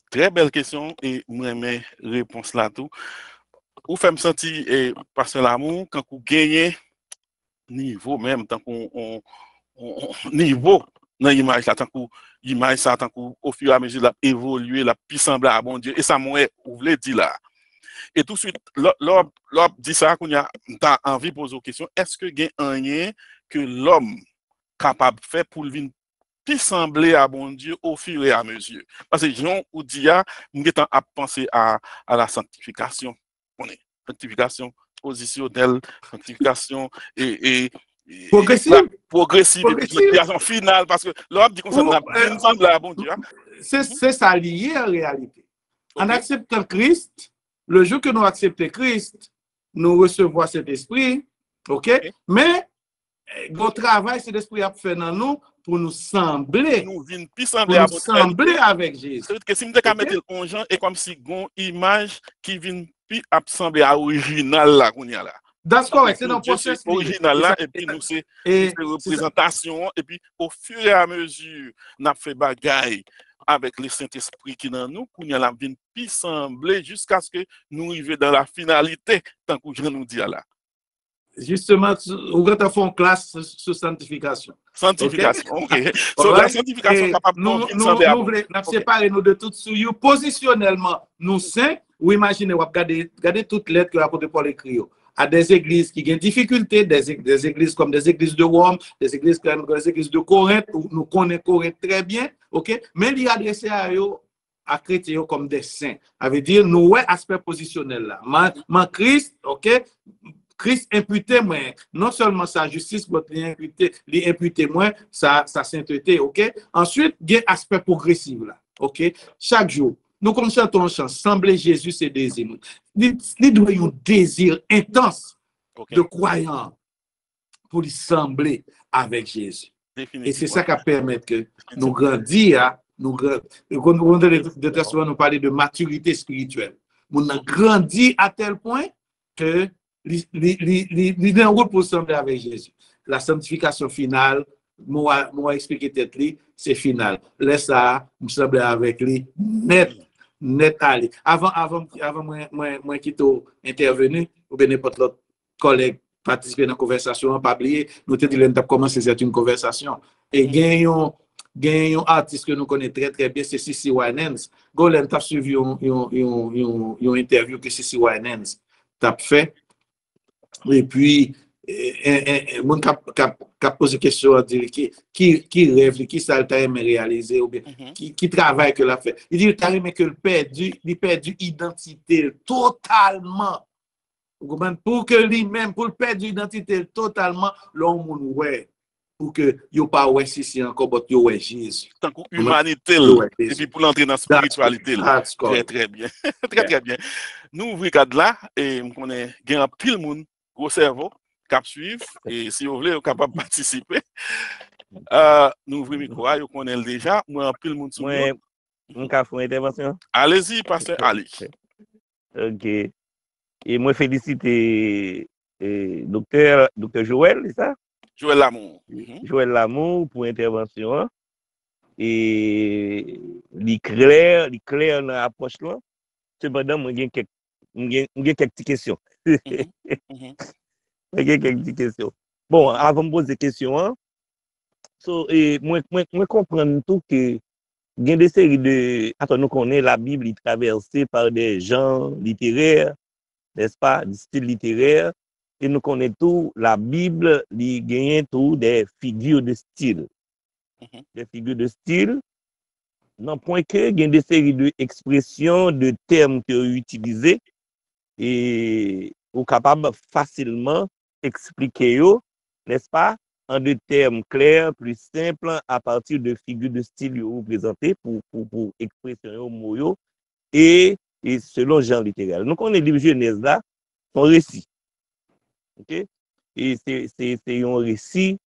A: Très belle question et moi mes réponses là tout. Ou fait me sentir passer l'amour quand vous gagnez niveau même tant qu'on niveau dans l'image là tant qu'on image ça tant qu'on au fur et à mesure la évoluer la plus semblable à bon Dieu et ça moi vous voulez dire là. Et tout de suite, l'homme dit ça, qu'on a envie de poser une question, est-ce que il y a rien que l'homme capable de faire pour venir plus sembler à bon Dieu au fur et à mesure? Parce que Jean ou Dia, nous sommes à penser à la sanctification. Sanctification positionnelle, sanctification et
C: progressive,
A: sanctification finale, parce que l'homme dit qu'on semble à bon Dieu.
C: C'est ça lié en réalité. En acceptant Christ, le jour que nous acceptons Christ, nous recevons cet esprit, ok? Mais le travail, cet esprit a fait dans nous pour nous sembler, avec Jésus.
A: C'est que si nous devons mettre un gens et comme si une image qui vient plus sembler à l'original là qu'on y a là.
C: That's correct, c'est dans le processus
A: original là et puis nous c'est représentation et puis au fur et à mesure nous fait bagaille avec le Saint-Esprit qui est dans nous, qu'on y a la vie plus sembler jusqu'à ce que nous arrivions dans la finalité, tant que je nous dis là.
C: Justement, vous avez fait une classe sur sanctification.
A: Sanctification, ok. So, la sanctification capable de
C: nous séparer nous de tout sur positionnellement, nous saints, ou imaginez, vous regardez toutes les lettres que l'apôtre Paul écrit. À des églises qui ont des difficultés, des églises comme des églises de Rome, des églises comme des églises de Corinthe, où nous connaissons Corinthe très bien, ok? Mais il y a adressé à chrétiens comme des saints. Ça veut dire, nous, aspect positionnel là. Ma Christ, ok? Christ imputait moins, non seulement sa justice, mais il imputait moins sa sainteté, ok? Ensuite, il y a aspect progressif là, ok? Chaque jour, nous comme chantons un chant, sembler Jésus, c'est désir. Il doit y avoir un désir intense de croyants pour lui sembler avec Jésus. Et c'est ça qui permet que nous grandir, nous parler de maturité spirituelle. Nous avons grandi à tel point que il est en route pour sembler avec Jésus. La sanctification finale, moi expliqué tête li, c'est final. Laisse ça, me sembler avec lui net aller. Avant moi qui t'ai intervenu, ou bien n'importe l'autre collègue participer dans la conversation, pas oublier, nous te dit qu'on commencer c'est une conversation. Et gagnons un artiste que nous connaissons très très bien, c'est Cissy Winans. Golen t'a suivi une interview que Cissy Winans t'a fait. Et puis, mon cap pose question à dire qui rêve, qui ça t'a aimé réaliser, ou bien qui travaille que l'a fait. Il dit, t'as aimé que il perdu identité totalement. Pour que lui-même, pour perdre l'identité totalement, l'homme ouais. Pour que yo pas ouais si encore, mais yo ouais Jésus.
A: Tant qu'humanité, et puis pour l'entrer dans la spiritualité. Très très bien. Très très bien. Nous ouvrons cadre là, et on connaît un pile monde, gros cerveau, cap suivre et si vous voulez, vous capable de participer. Nous ouvrons le micro, vous connaissez déjà, moi en pile monde
E: Moi, je vais faire une intervention.
A: Allez-y, pasteur Ali.
E: Ok. Et moi, félicite docteur Joël, c'est ça?
A: Joël Lamour.
E: Joël Lamour pour l'intervention. Et l'éclair dans l'approche là. Cependant, moi, j'ai quelques petites questions. J'ai quelques petites questions. Bon, avant de poser des questions, hein, moi, comprends tout que il y a des séries de. Attends, nous connaissons la Bible est traversée par des gens littéraires, n'est-ce pas, du style littéraire. Et nous connaissons tout, la Bible, il gagne tout des figures de style. Des figures de style, non point que il y a des séries d'expressions, de termes qui sont utilisés et sont capables facilement expliquer, n'est-ce pas, en des termes clairs, plus simples, à partir de figures de style représentées pour expression mots et selon genre littéraire. Donc, on est livre Genèse là, son récit. OK? Et c'est un récit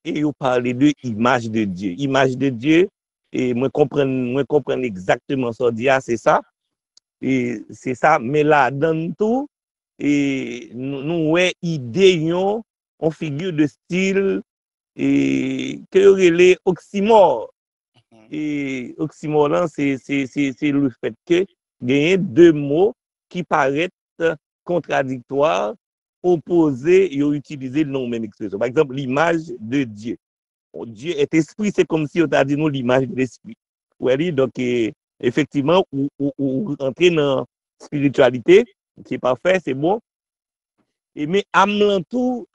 E: et on parle de image de Dieu. Image de Dieu, et moi comprendre exactement ce qu'on dit, c'est ça. Et c'est ça, mais là, dans tout, et nous avons idée, on figure de style, et que les oxymores. Et oxymore, là, c'est le fait que il y a deux mots qui paraissent contradictoires, opposés et utilisés dans la même expression. Par exemple, l'image de Dieu. Dieu est esprit, c'est comme si on a dit nous l'image de l'esprit. Oui, donc effectivement, ou entrer dans la spiritualité, c'est parfait, c'est bon. Et mais amenant tout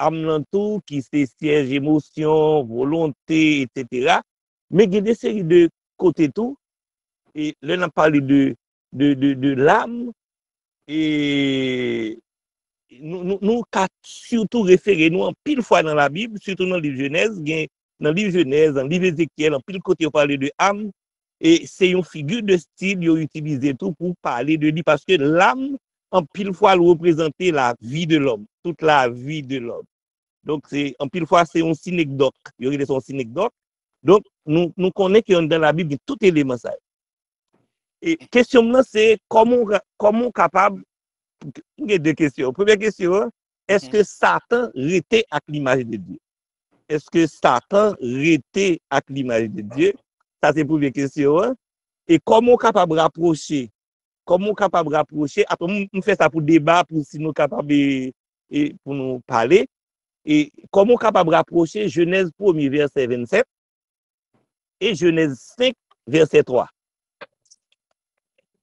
E: qui c'est siège, émotion, volonté, etc. Mais il y a des séries de côté tout. Et là, on a parlé de l'âme. Et nous surtout référer nous en pile fois dans la Bible, surtout dans le livre Genèse, dans le livre Genèse, dans le livre Ézéchiel, en pile côté on parle de âme, et c'est une figure de style qu'ils ont utilisé tout pour parler de lui, parce que l'âme, en pile fois, elle représentait la vie de l'homme, toute la vie de l'homme. Donc, en pile fois, c'est un synecdoque. Il y a son synecdoque. Donc, nous connaissons que dans la Bible, tout élément ça. Et question là, c'est comment capable. Il y a deux questions. Première question, est-ce que Satan était avec l'image de Dieu? Est-ce que Satan était avec l'image de Dieu? Ça, c'est la première question. Et comment capable de rapprocher? Après, on fait ça pour débat, pour si nous capables pour nous parler. Et comment capable de rapprocher Genèse 1er, verset 27 et Genèse 5, verset 3.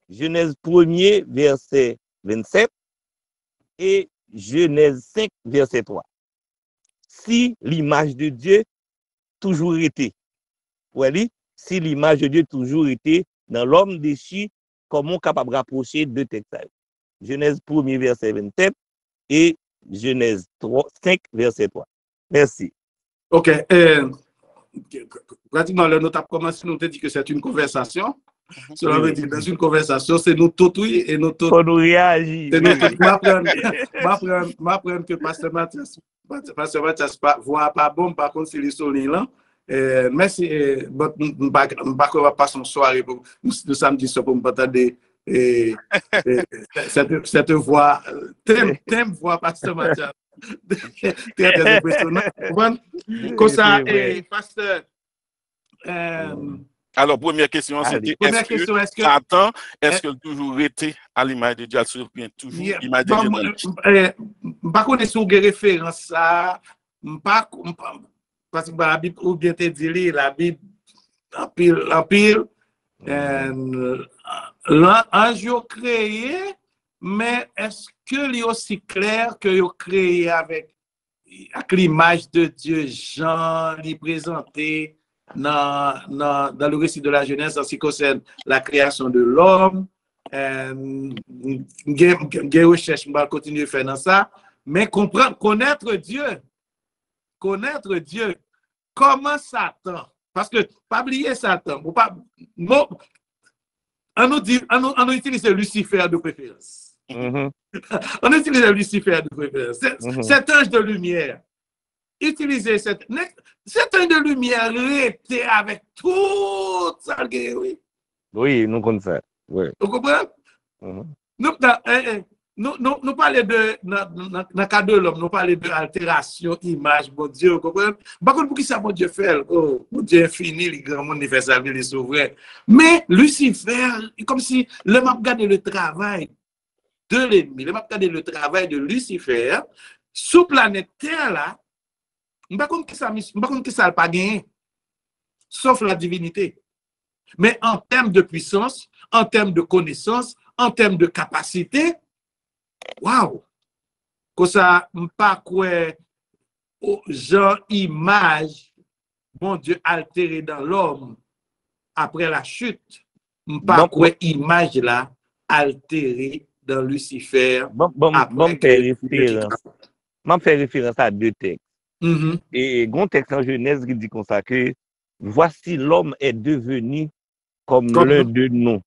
E: Genèse 1er, verset 27 et Genèse 5, verset 3. Si l'image de Dieu toujours été, si l'image de Dieu toujours été dans l'homme déchu, comment capable de rapprocher deux textes? Genèse 1er, verset 27 et Genèse 5, verset 3. Merci.
C: OK. Pratiquement, le note a commencé, nous te dit que c'est une conversation. Cela veut dire, dans une conversation, c'est nous tous, oui, et nous tous.
E: Faut nous réagir.
C: M'apprendre que Pasteur Mathias voit pas bon, par contre, c'est les soleils là. Merci. Je ne vais pas passer une soirée pour nous samedi soir pour me partager cette voix, thème voix Pasteur Mathias. Très impressionnant. Comme ça, Pasteur.
A: Alors, première question, c'était est-ce que Satan, est-ce qu'il a toujours été à l'image de Dieu, bien toujours l'image de Dieu?
C: Je ne sais pas si vous avez référence à parce que la Bible, ou bien te dire, la Bible, en pile, l'ange créé, mais est-ce que c'est aussi clair que vous créé avec l'image de Dieu, Jean, l'y présenté dans le récit de la Genèse en ce qui concerne la création de l'homme? Des recherches, on va continuer à faire dans ça, mais connaître Dieu, comment Satan, parce que pas oublier Satan, on utilise Lucifer de préférence. On utilisait Lucifer de préférence. Cet ange de lumière. Utiliser cet ange de lumière était avec tout ça. Oui,
E: nous connaissons ça. Oui.
C: Vous comprenez? Nous parlons de, dans le cas de l'homme, nous parlons de altération, image, mon Dieu, vous comprenez? Par contre, pour qui ça, mon Dieu fait? Oh, mon Dieu infini, les grands monde, il fait ça, il est souverain. Mais Lucifer, comme si l'homme a regardé le travail de l'ennemi, l'homme a regardé le travail de Lucifer, sous planète Terre, là, par contre, qui ça n'a pas gagné, sauf la divinité. Mais en termes de puissance, en termes de connaissance, en termes de capacité, waouh! Que ça pas quoi genre image, mon Dieu, altéré dans l'homme après la chute, pas quoi image là altérée dans Lucifer.
E: Je fais référence à deux textes. Et un texte en Genèse qui dit comme ça que voici l'homme est devenu comme l'un de nous.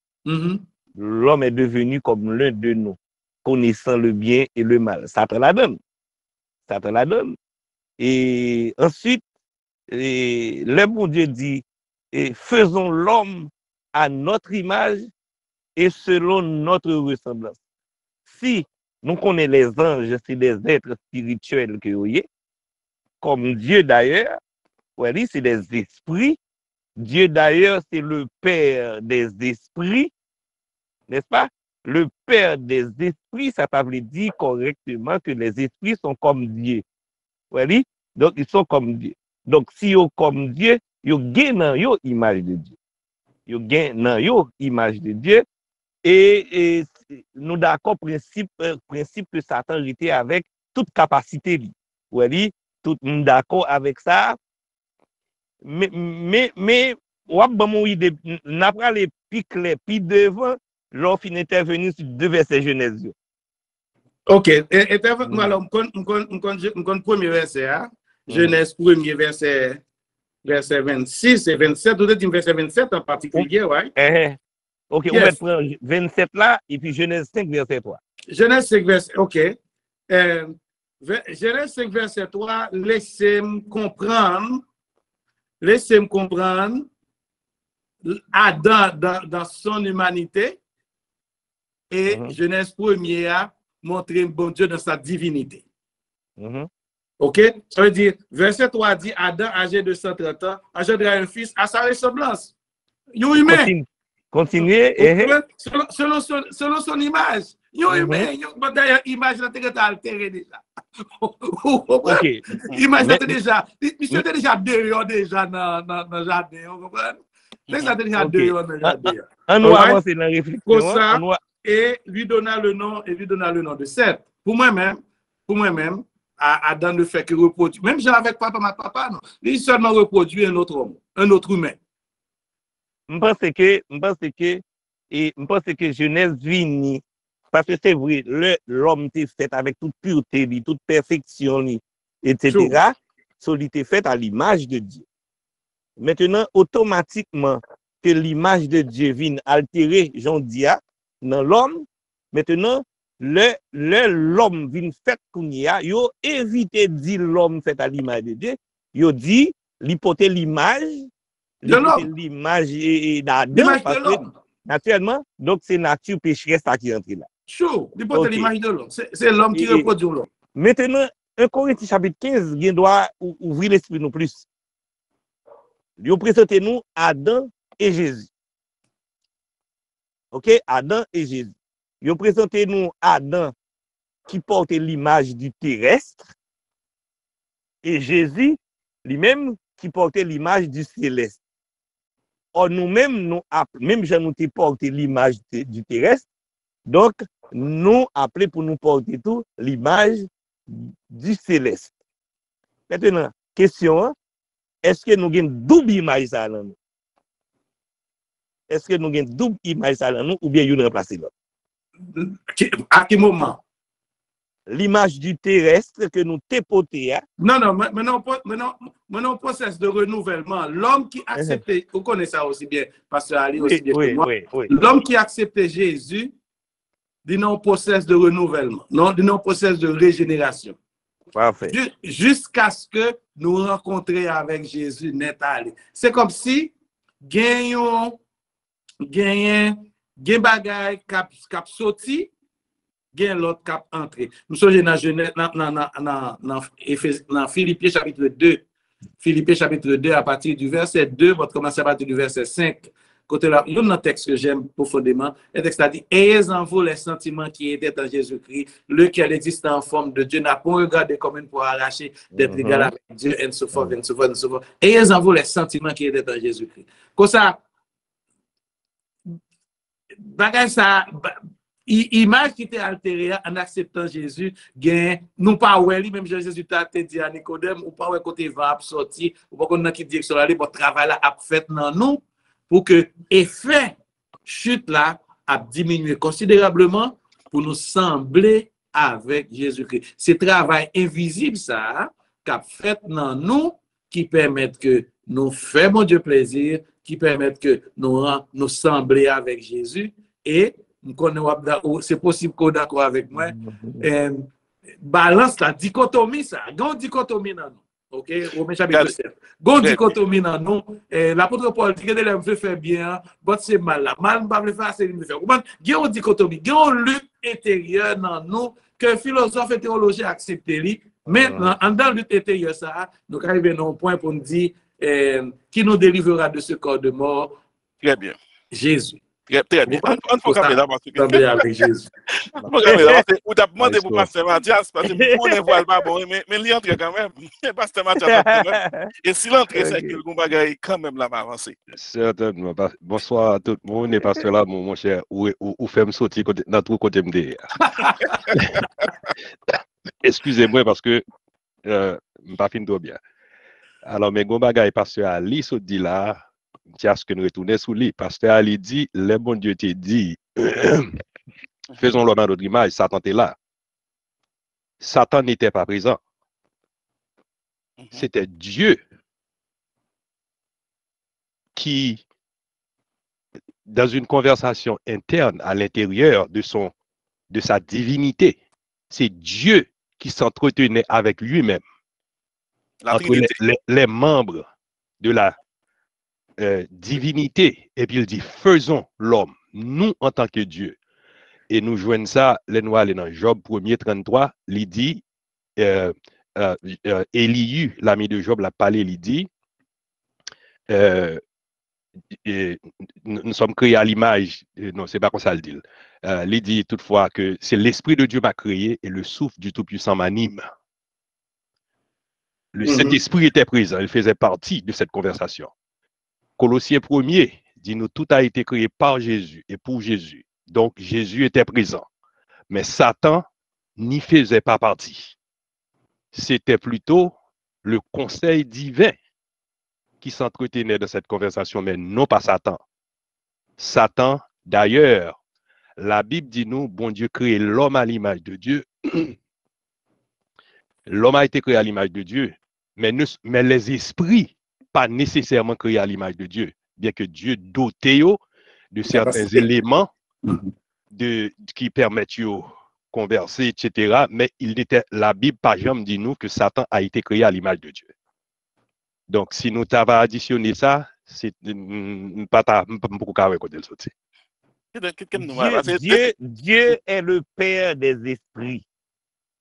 E: L'homme est devenu comme l'un de nous, connaissant le bien et le mal. Satan la donne. Et ensuite, le bon Dieu dit, faisons l'homme à notre image et selon notre ressemblance. Si nous connaissons les anges, c'est des êtres spirituels que vous voyez, comme Dieu d'ailleurs, oui, c'est des esprits. Dieu d'ailleurs, c'est le Père des esprits, n'est-ce pas? Le Père des esprits, ça veut dire correctement que les esprits sont comme Dieu. Oui, donc ils sont comme Dieu. Donc si ils sont comme Dieu, ils gagnent l'image de Dieu. Ils gagnent l'image de Dieu. Et nous d'accord principe que Satan était avec toute capacité. Oui, tout le monde d'accord avec ça. Mais n'a pas les pics les puis devant l'offre intervenir sur deux versets Genèse.
C: OK, alors on premier verset Genèse premier verset 26 et 27, vous dites verset 27 en particulier, ouais.
E: OK, on va prendre 27 là et puis Genèse 5 verset 3.
C: Genèse 5 verset OK. Genèse 5 verset 3, laissez-moi comprendre Adam dans son humanité et Genèse 1er a montré bon Dieu dans sa divinité. OK? Ça veut dire, verset 3 dit Adam âgé de 130 ans, engendra un fils à sa ressemblance. Il est humain.
E: Continuez.
C: Selon son image. Il est humain. D'ailleurs, l'image est altérée déjà.
E: OK.
C: L'image était déjà. Monsieur était déjà dehors déjà dans le jardin. Vous comprenez? Ça était déjà dehors dans le jardin.
E: On doit avancer dans la réflexion.
C: Et lui donna le nom de Seth. Pour moi-même, Adam ne fait que reproduire. Même j'ai avec ma papa, non. Il seulement reproduit un autre homme, un autre humain.
E: Je pense que Genèse vini, parce que c'est vrai, l'homme était fait avec toute pureté, toute perfection, etc. So, il était fait à l'image de Dieu. Maintenant, automatiquement, que l'image de Dieu vienne altérer, j'en dis, dans l'homme, maintenant, l'homme vient fait qu'on y a, il évité de dire l'homme fait à l'image de Dieu, il dit, l'hypothèse l'image de l'image d'Adam, parce que naturellement, donc c'est nature pécheresse qui entre là.
C: Chaud, l'hypothèse l'image de l'homme, c'est l'homme qui reproduit l'homme.
E: Maintenant, 1 Corinthiens chapitre 15, il doit ouvrir l'esprit nous plus. Il présente nous Adam et Jésus. OK, Adam et Jésus. Il présente nous Adam qui porte l'image du terrestre et Jésus lui-même qui porte l'image du céleste. Or nous-mêmes, même si nous portons l'image du terrestre, donc nous appelons pour nous porter tout l'image du céleste. Maintenant, question, est-ce que nous avons une double image ça dans nous? Est-ce que nous avons une double image ça dans nous ou bien nous remplacer l'autre?
C: À quel moment?
E: L'image du terrestre que nous tépoter.
C: Non, maintenant, process de renouvellement. L'homme qui acceptait, vous connaissez ça aussi bien, Pasteur Ali aussi bien que moi.
E: Oui.
C: L'homme qui acceptait Jésus Dis non process de renouvellement. Non, dis non process de régénération.
E: Parfait.
C: Jusqu'à ce que nous rencontrions avec Jésus net allé. C'est comme si gagnons bagay cap sorti, gagne l'autre cap entré. Nous sommes dans Genèse dans Philippiens chapitre 2. Philippiens chapitre 2 à partir du verset 2, on va commencer à partir du verset 5. Côté là, il y a un texte que j'aime profondément. Le texte a dit: ayez en vous les sentiments qui étaient en Jésus-Christ, lequel existe en forme de Dieu, n'a point regardé comme une pour arracher d'être égal avec Dieu, and so forth, and so forth, and so forth. Ayez en vous les sentiments qui étaient en Jésus-Christ. Comme ça, bagage ça, image qui était altérée en acceptant Jésus, nous pas ouais, même Jésus t'a dit à Nicodème, ou pas ouais côté va sortir, ou pas dans qui direction aller pour travail là a fait dans nous, pour que effet chute là a diminué considérablement pour nous sembler avec Jésus-Christ. C'est travail invisible ça qu'a fait dans nous qui permettent que nous faisons Dieu plaisir, qui permettent que nous sembler avec Jésus et c'est possible qu'on est d'accord avec moi. Balance la dichotomie ça, grande dichotomie dans nous. OK, Romains chapitre 7. Gon dichotomie dans nous, l'apôtre Paul dit que l'aime veut faire bien, but c'est mal là. Mal pas veut faire c'est lui faire. Gon dichotomie, gon lutte intérieure dans nous que philosophe et théologien acceptent lui. Maintenant, en dans lutte intérieure ça, nous arrivons à un point pour nous dire qui nous délivrera de ce corps de mort.
A: Très bien.
C: Jésus.
A: Très bien. On faut camper là parce que
C: avec Jésus.
A: on faut camper là parce que ou t'as demandé pour pasteur Mathias parce que on ne voit pas bon mais il entre quand même. Pasteur Mathias et si l'entrée c'est que le bagaille quand même là va avancer.
F: Certainement. Bonsoir à tout le monde et pasteur là mon cher ou fait me sortir dans tout côté me. Excusez-moi parce que pas fin trop bien. Alors mais gon bagaille pasteur Ali so dit là tiens ce que nous retourner sous lui. Pasteur Ali dit, le bon Dieu te dit, faisons l'homme à notre image, Satan était là. Satan n'était pas présent. C'était Dieu qui, dans une conversation interne à l'intérieur de sa divinité, c'est Dieu qui s'entretenait avec lui-même. Entre les membres de la divinité, et puis il dit faisons l'homme, nous en tant que Dieu, et nous joignons ça, les noirs dans Job 1er 33, il dit Élihu, l'ami de Job, l'a parlé, il dit nous sommes créés à l'image, non c'est pas comme ça le dit, il dit toutefois que c'est l'esprit de Dieu m'a créé et le souffle du Tout-Puissant m'anime. Cet esprit était présent, il faisait partie de cette conversation. Colossiens 1er dit nous tout a été créé par Jésus et pour Jésus. Donc Jésus était présent. Mais Satan n'y faisait pas partie. C'était plutôt le conseil divin qui s'entretenait dans cette conversation, mais non pas Satan. Satan, d'ailleurs, la Bible dit nous, bon Dieu crée l'homme à l'image de Dieu. L'homme a été créé à l'image de Dieu, mais les esprits pas nécessairement créé à l'image de Dieu, bien que Dieu doté de certains éléments qui permettent de converser, etc. Mais la Bible, par exemple, dit nous que Satan a été créé à l'image de Dieu. Donc, si nous t'avons additionné ça, c'est pas beaucoup carré côté le sorti.
E: Dieu est le Père des esprits.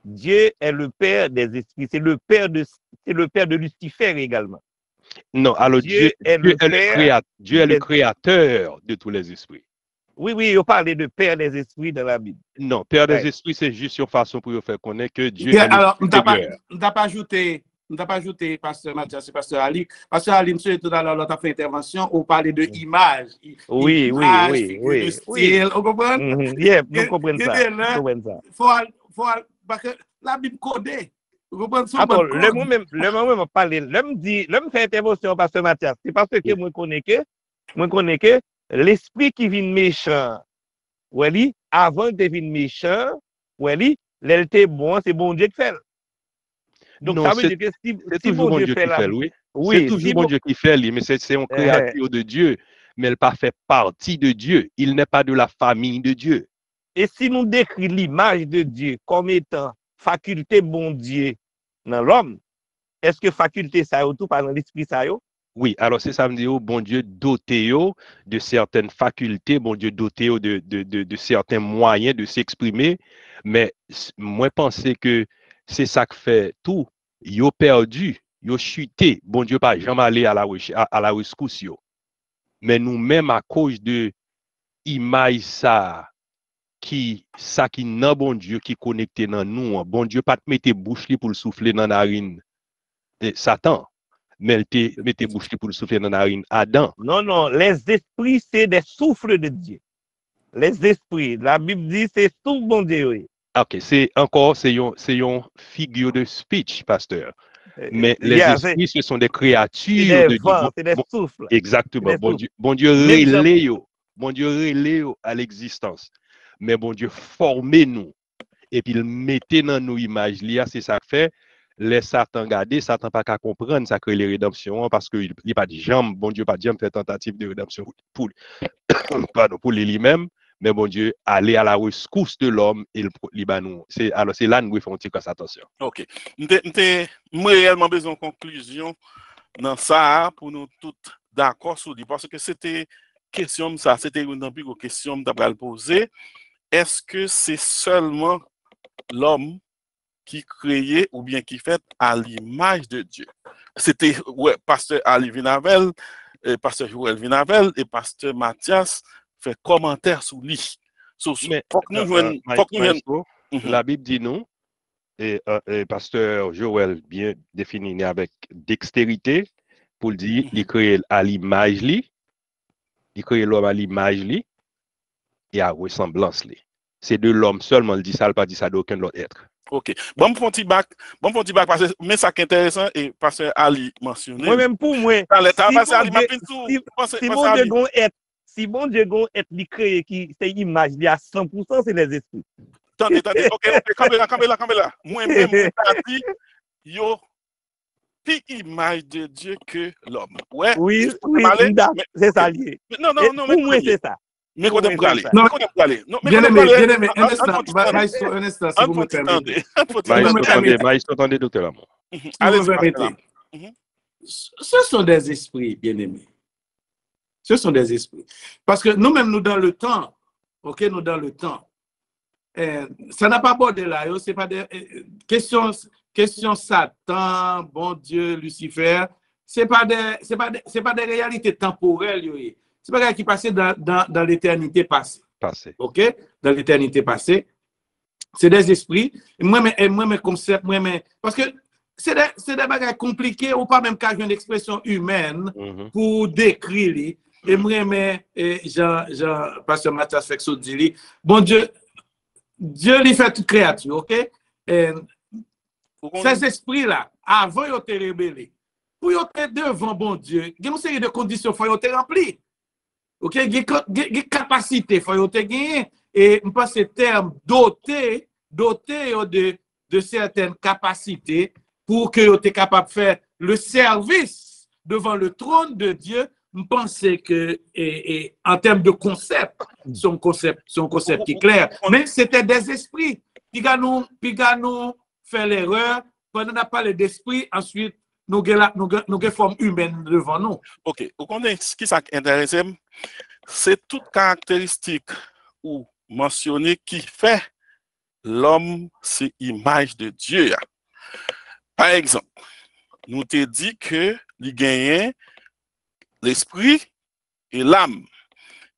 E: Dieu est le Père des esprits. C'est le Père de Lucifer également.
F: Non, alors Dieu est le créateur de tous les esprits.
E: Oui, on parle de Père des esprits dans la Bible.
F: Non, Père des esprits, c'est juste une façon pour faire connaître que Dieu est
C: alors,
F: le Seigneur.
C: On t'a pas ajouté, Pasteur Mathias et Pasteur Ali. Pasteur Ali, monsieur, tout à l'heure, on a fait intervention, on parlait de image.
E: Oui.
C: De style, on comprend?
E: Nous comprenons ça.
C: Parce que la Bible codée.
E: Attends, le moment parler, le fait intervention Pasteur Mathias, c'est parce que moi connais que l'esprit qui vient méchant, avant de venir méchant, l'était bon, c'est bon Dieu qui fait. Donc
F: non,
E: ça veut dire que si bon Dieu fait là,
F: oui, c'est toujours bon Dieu qui fait, mais c'est un créature de Dieu, mais il n'a pas fait partie de Dieu. Il n'est pas de la famille de Dieu.
E: Et si nous décrivons l'image de Dieu comme étant faculté bon Dieu dans l'homme, est-ce que faculté ça ou tout par l'esprit ça yo?
F: Oui, alors c'est ça me dit, bon Dieu doté de certaines facultés, bon Dieu doté de certains moyens de s'exprimer, mais moi penser que c'est ça que fait tout, yo perdu, yo chuté, bon Dieu pas jamais allé à la rescousse yo. Mais nous-mêmes à cause de image ça qui nan bon Dieu qui connecté dans nous, bon Dieu pas te mettre bouche li pour le souffler dans la narine Satan. Mais elle te mette bouche pour le souffler dans la narine Adam.
E: Non, non, les esprits, c'est des souffles de Dieu. Les esprits, la Bible dit, c'est tout bon Dieu.
F: Ok, c'est une figure de speech, pasteur. Mais les esprits, ce sont des créatures de Dieu.
E: C'est des souffles.
F: Exactement.
E: Des
F: Bon Dieu relève à l'existence. Mais bon Dieu formez nous. Et puis il mettait dans nos images, c'est ça que fait. Les Satan garder, Satan pas qu'à comprendre ça crée les rédemptions parce que il pas de jambe, bon Dieu pas de jambe fait tentative de rédemption pour pardon pour lui-même, mais bon Dieu aller à la rescousse de l'homme et nous. C'est là nous faut faire attention.
A: OK. Moi réellement besoin de conclusion dans ça pour nous tous d'accord sur lui parce que c'était question ça, c'était une question que tu poser. Est-ce que c'est seulement l'homme qui créait ou bien qui fait à l'image de Dieu? C'était pasteur Ali Vinavel, pasteur Joël Vinavel et pasteur Mathias fait commentaire sur lui.
F: La Bible dit non, et pasteur Joël bien défini avec dextérité pour le dire, il crée à l'image lui, il crée l'homme à l'image lui et à ressemblance lui. C'est de l'homme seulement, il dit ça, il pas dit ça d'aucun autre être.
A: OK. Bon, mon petit bac parce que mais ça qui est intéressant et pasteur Ali mentionné.
E: Moi-même pour moi, si bon Dieu est li créé qui c'est image li à 100% c'est les esprits.
A: Attendez. OK, caméra. Moi-même dit yo plus image de Dieu que l'homme. Ouais.
E: Oui, c'est ça lié.
A: Non,
E: pour moi c'est ça.
A: Mais quand on aller.
C: Bien aimé, un instant, si vous me permettez.
F: Maïs, attendez, docteur Lamont.
C: Ce sont des esprits, bien aimés. Ce sont des esprits. Parce que nous-mêmes, nous dans le temps, OK, nous dans le temps, ça n'a pas bordé là, c'est pas des questions Satan, bon Dieu, Lucifer, c'est pas des réalités temporelles, c'est pas qui passait dans l'éternité passée. OK? Dans l'éternité passée. C'est des esprits. Moi, mes concepts, parce que c'est des bagages compliqués ou pas même qu'à une expression humaine pour décrire. Et moi, Jean, pasteur Mathias Fexo dit, bon Dieu lui fait toute créature, OK? Ces esprits-là, avant ils étaient rebellés, pour ils étaient devant bon Dieu, il y a une série de conditions qu'il faut être rempli. OK, il y a une capacité, il faut gagner. Et je pense que le terme doté de certaines capacités pour que vous soyez capable de faire le service devant le trône de Dieu. Je pense que, en termes de concept, son concept qui est clair. Mais c'était des esprits. Puis nous fait l'erreur. Pendant qu'on a parlé d'esprit, ensuite, nous avons une forme humaine devant nous.
A: OK. Vous connaissez ce qui est intéressant? C'est toute caractéristique ou mentionné qui fait l'homme, c'est image de Dieu. Par exemple, nous t'ai dit que il gagne l'esprit et l'âme.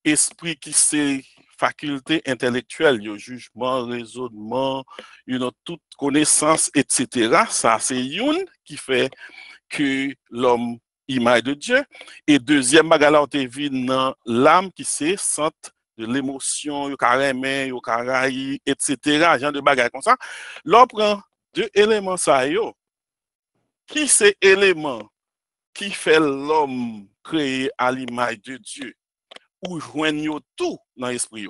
A: Esprit qui c'est faculté intellectuelle, le jugement, raisonnement, toute connaissance, etc. Ça, c'est une qui fait que l'homme image de Dieu. Et deuxième bagala, on te vu dans l'âme qui c'est centre de l'émotion, le carrément, le caraï, etc. Genre de bagaille comme ça. L'on prend deux éléments ça yo. Qui c'est élément qui fait l'homme créé à l'image de Dieu ou joignent tout dans l'esprit.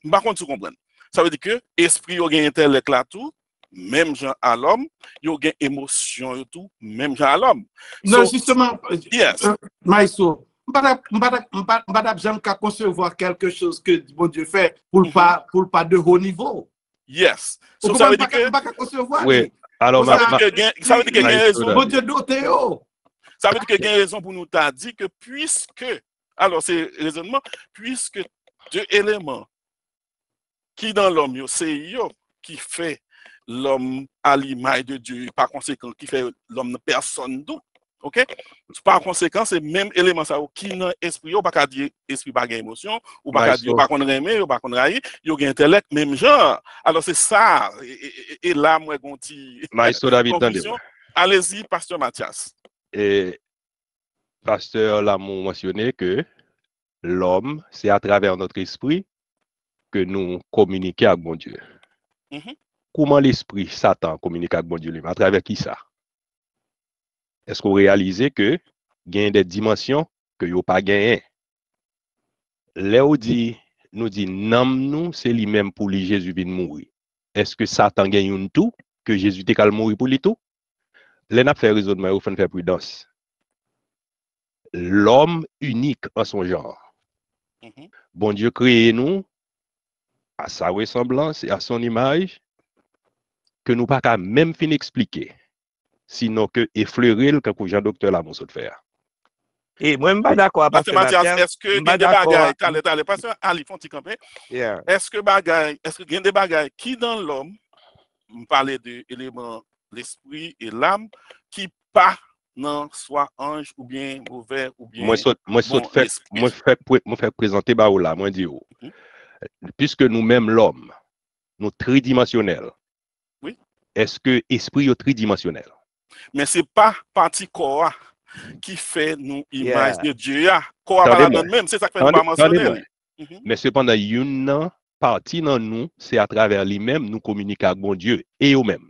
A: Par contre, tu comprends. Ça veut dire que l'esprit a un intellect là tout, même genre à l'homme, il y a une émotion et tout, même genre à l'homme.
C: Non, justement,
A: yes.
C: Maïso, Madame Jean qu'à concevoir quelque chose que bon Dieu fait pour pas de haut niveau.
A: Yes.
C: So,
A: Ça veut dire que
C: pas concevoir.
F: Oui. Alors,
A: ça veut dire qu'il y a raison.
C: Bon Dieu doté.
A: Ça veut dire qu'il y a raison pour nous t'a dit que puisque, alors c'est raisonnement, puisque deux éléments qui dans l'homme, c'est yo qui fait l'homme à l'image de Dieu, par conséquent, qui fait l'homme personne d'autre. OK? Par conséquent, c'est même élément ça qui dans l'esprit, ou pas qu'à dire esprit pas émotion, ou pas qu'à dire pas qu'on aimer, ou pas qu'on raille, il y a intellect, même genre. Alors c'est ça. Et là, moi, on dit.
F: Maestro David,
A: allez-y, Pasteur Mathias.
F: Et Pasteur Lamont mentionné que l'homme, c'est à travers notre esprit que nous communiquons avec bon Dieu. Comment l'esprit, Satan, communique avec bon Dieu lui-même? À travers qui ça? Est-ce qu'on réalise que il y a des dimensions que vous n'avez pas gagnées? Là où nous dit, nous, c'est lui-même pour lui, Jésus vient mourir. Est-ce que Satan gagne un tout, que Jésus était qu'à mourir pour lui tout? Là, n'a fait raisonnement, il faut faire prudence. L'homme unique en son genre. Bon Dieu crée nous à sa ressemblance et à son image, que nous pas qu'à même fin expliquer, sinon que effleurer le que Jean-Docteur Lamont saute faire.
E: Et moi, je ne suis pas d'accord.
A: Parce que Mathias, est-ce que il y a des bagailles, parce que Ali font campé. Est-ce que il y a des bagailles qui dans l'homme, on parlait de l'élément l'esprit et l'âme, qui pas non soit ange ou bien mauvais ou bien
F: moi fait présenter là, moi dit puisque nous-mêmes l'homme, nous tridimensionnels.
A: Oui.
F: Est-ce que esprit est tridimensionnel?
A: Mais c'est pas partie corps qui fait nous image de Dieu. Corps pas la même, c'est ça que fait pas mentionner.
F: Mais cependant une partie dans nous, c'est à travers lui-même nous communiquer avec bon Dieu et eux-mêmes.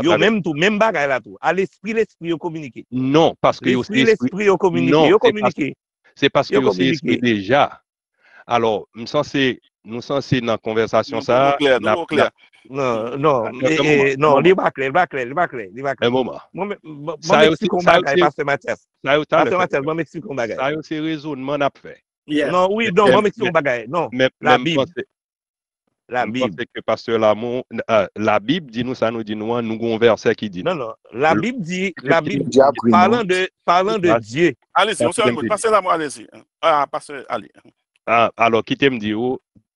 E: Yo même tout, même bagaille là tout. À l'esprit communiquer.
F: Non, parce que
E: l'esprit communiquer.
F: Non,
E: yo communiquer.
F: C'est parce que c'est esprit déjà. Alors, nous censés dans la conversation ça.
E: Non, il va clair.
F: Un moment.
E: Ça m'explique un bagaille, Pasteur Mathias. Pasteur Mathias, moi m'explique un bagaille.
F: Ça c'est raisonnement n'a fait.
E: Non, oui, non, moi m'explique un bagaille. Non, la Bible. La Bible.
F: Que Pasteur Lamont, la Bible dit nous ça, nous dit nous avons un verset qui dit.
E: Non, la Bible dit, parlant de Dieu.
A: Allez-y, on se remonte. Pasteur Lamont, allez-y. Pasteur, allez.
F: Alors, qui t'aime dit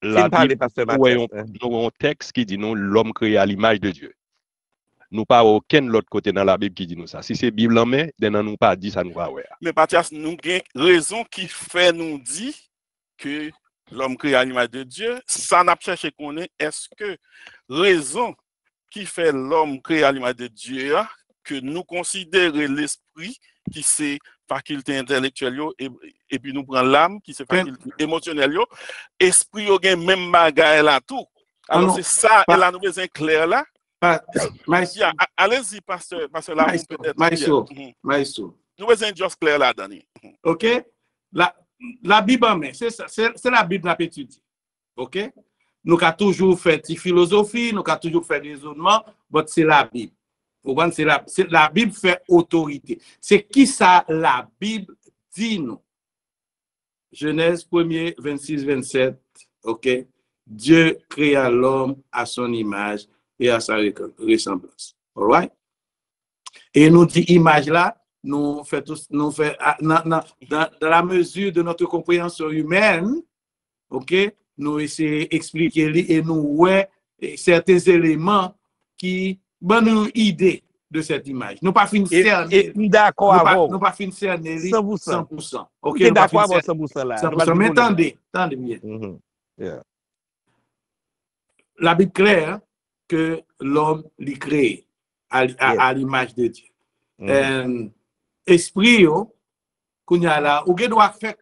F: la Bible,
E: nous
F: avons un texte qui dit nous l'homme créé à l'image de Dieu. Nous pas aucun autre côté dans la Bible qui dit nous ça. Si c'est Bible en main, nous pas dit ça nous va ouais.
A: Mais Mathias, nous avons raison qui fait nous dire que l'homme créé à l'image de Dieu, ça n'a pas cherché qu'on est-ce que raison qui fait l'homme créé à l'image de Dieu, que nous considérons l'esprit qui c'est faculté intellectuelle et puis nous prenons l'âme qui c'est faculté émotionnelle, esprit au gain même bagaille là tout. Alors c'est ça et la nous besoin clair là. Allez-y pasteur là peut-être.
C: Maestro.
A: Nous besoin juste clair là Dani.
C: OK? La Bible en main, c'est ça, c'est la Bible n'a pas étudié. OK? Nous avons toujours fait des philosophies, nous avons toujours fait des raisonnements, mais c'est la Bible. La Bible fait autorité. C'est qui ça la Bible dit nous? Genèse 1er, 26, 27. OK? Dieu créa l'homme à son image et à sa ressemblance. All right? Et nous dit image là, nous fait dans la mesure de notre compréhension humaine, OK, nous essayons d'expliquer et nous ouais certains éléments qui donnent une idée de cette image. Nous pas fin cerner.
E: D'accord avec
C: nous pas fin cerner 100%. OK,
E: d'accord avec 100% là.
C: 100%, mais attendez bien. La Bible claire que l'homme l'y crée à l'image de Dieu. Esprit, qu'on y a là, ou doit faire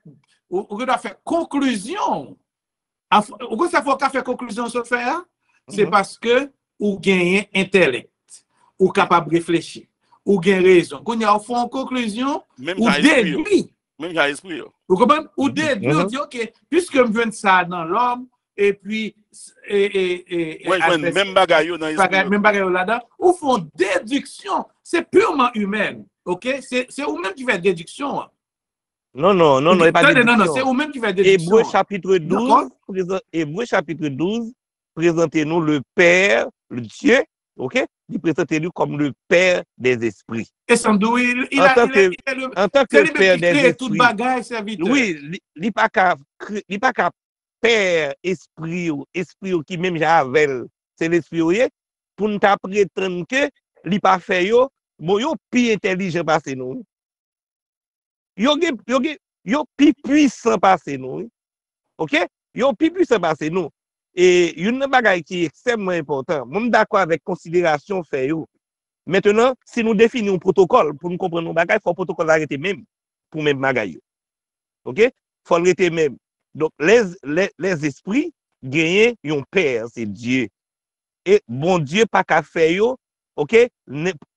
C: conclusion. Ou ça faut faire conclusion sur faire, c'est parce que ou gagne intellect, ou capable de réfléchir, ou gagne raison. Qu'on y a fond conclusion, ou déduit.
A: Même dans l'esprit.
C: Vous comprenez? Ou déduit, on dit OK, puisque je viens de ça dans l'homme et puis
A: même bagaille dans l'esprit.
C: Même bagaille là-dedans, ou font déduction, c'est purement humaine. OK? C'est vous-même qui fait déduction.
E: Non, il n'y a pas de
C: Non, c'est
E: déduction.
C: vous-même qui faites déduction.
E: Hébreu chapitre 12, présentez-nous le Père, le Dieu, ok? Il présentez-nous comme le Père des esprits.
C: Et sans doute,
E: En tant que
C: c'est lui
E: Père
C: qui
E: des
C: crée toute
E: esprits.
C: bagaille, serviteur.
E: Oui, il n'est pas qu'à Père, esprit qui même j'avais, c'est l'esprit, oui, pour nous prétendre que il n'est pas fait, bon, il est plus intelligent passé nous. Il est plus puissant passé nous. OK? Il est plus puissant passé nous. Et une bagaille qui est extrêmement important. Moi, je suis d'accord avec considération fait. Maintenant, si nous définissons un protocole pour nous comprendre nos bagailles, il faut un protocole arrêter même pour même bagaille. OK? Il faut arrêter même. Donc, les esprits gagnent un père, c'est Dieu. Et bon Dieu, pas qu'à faire, OK?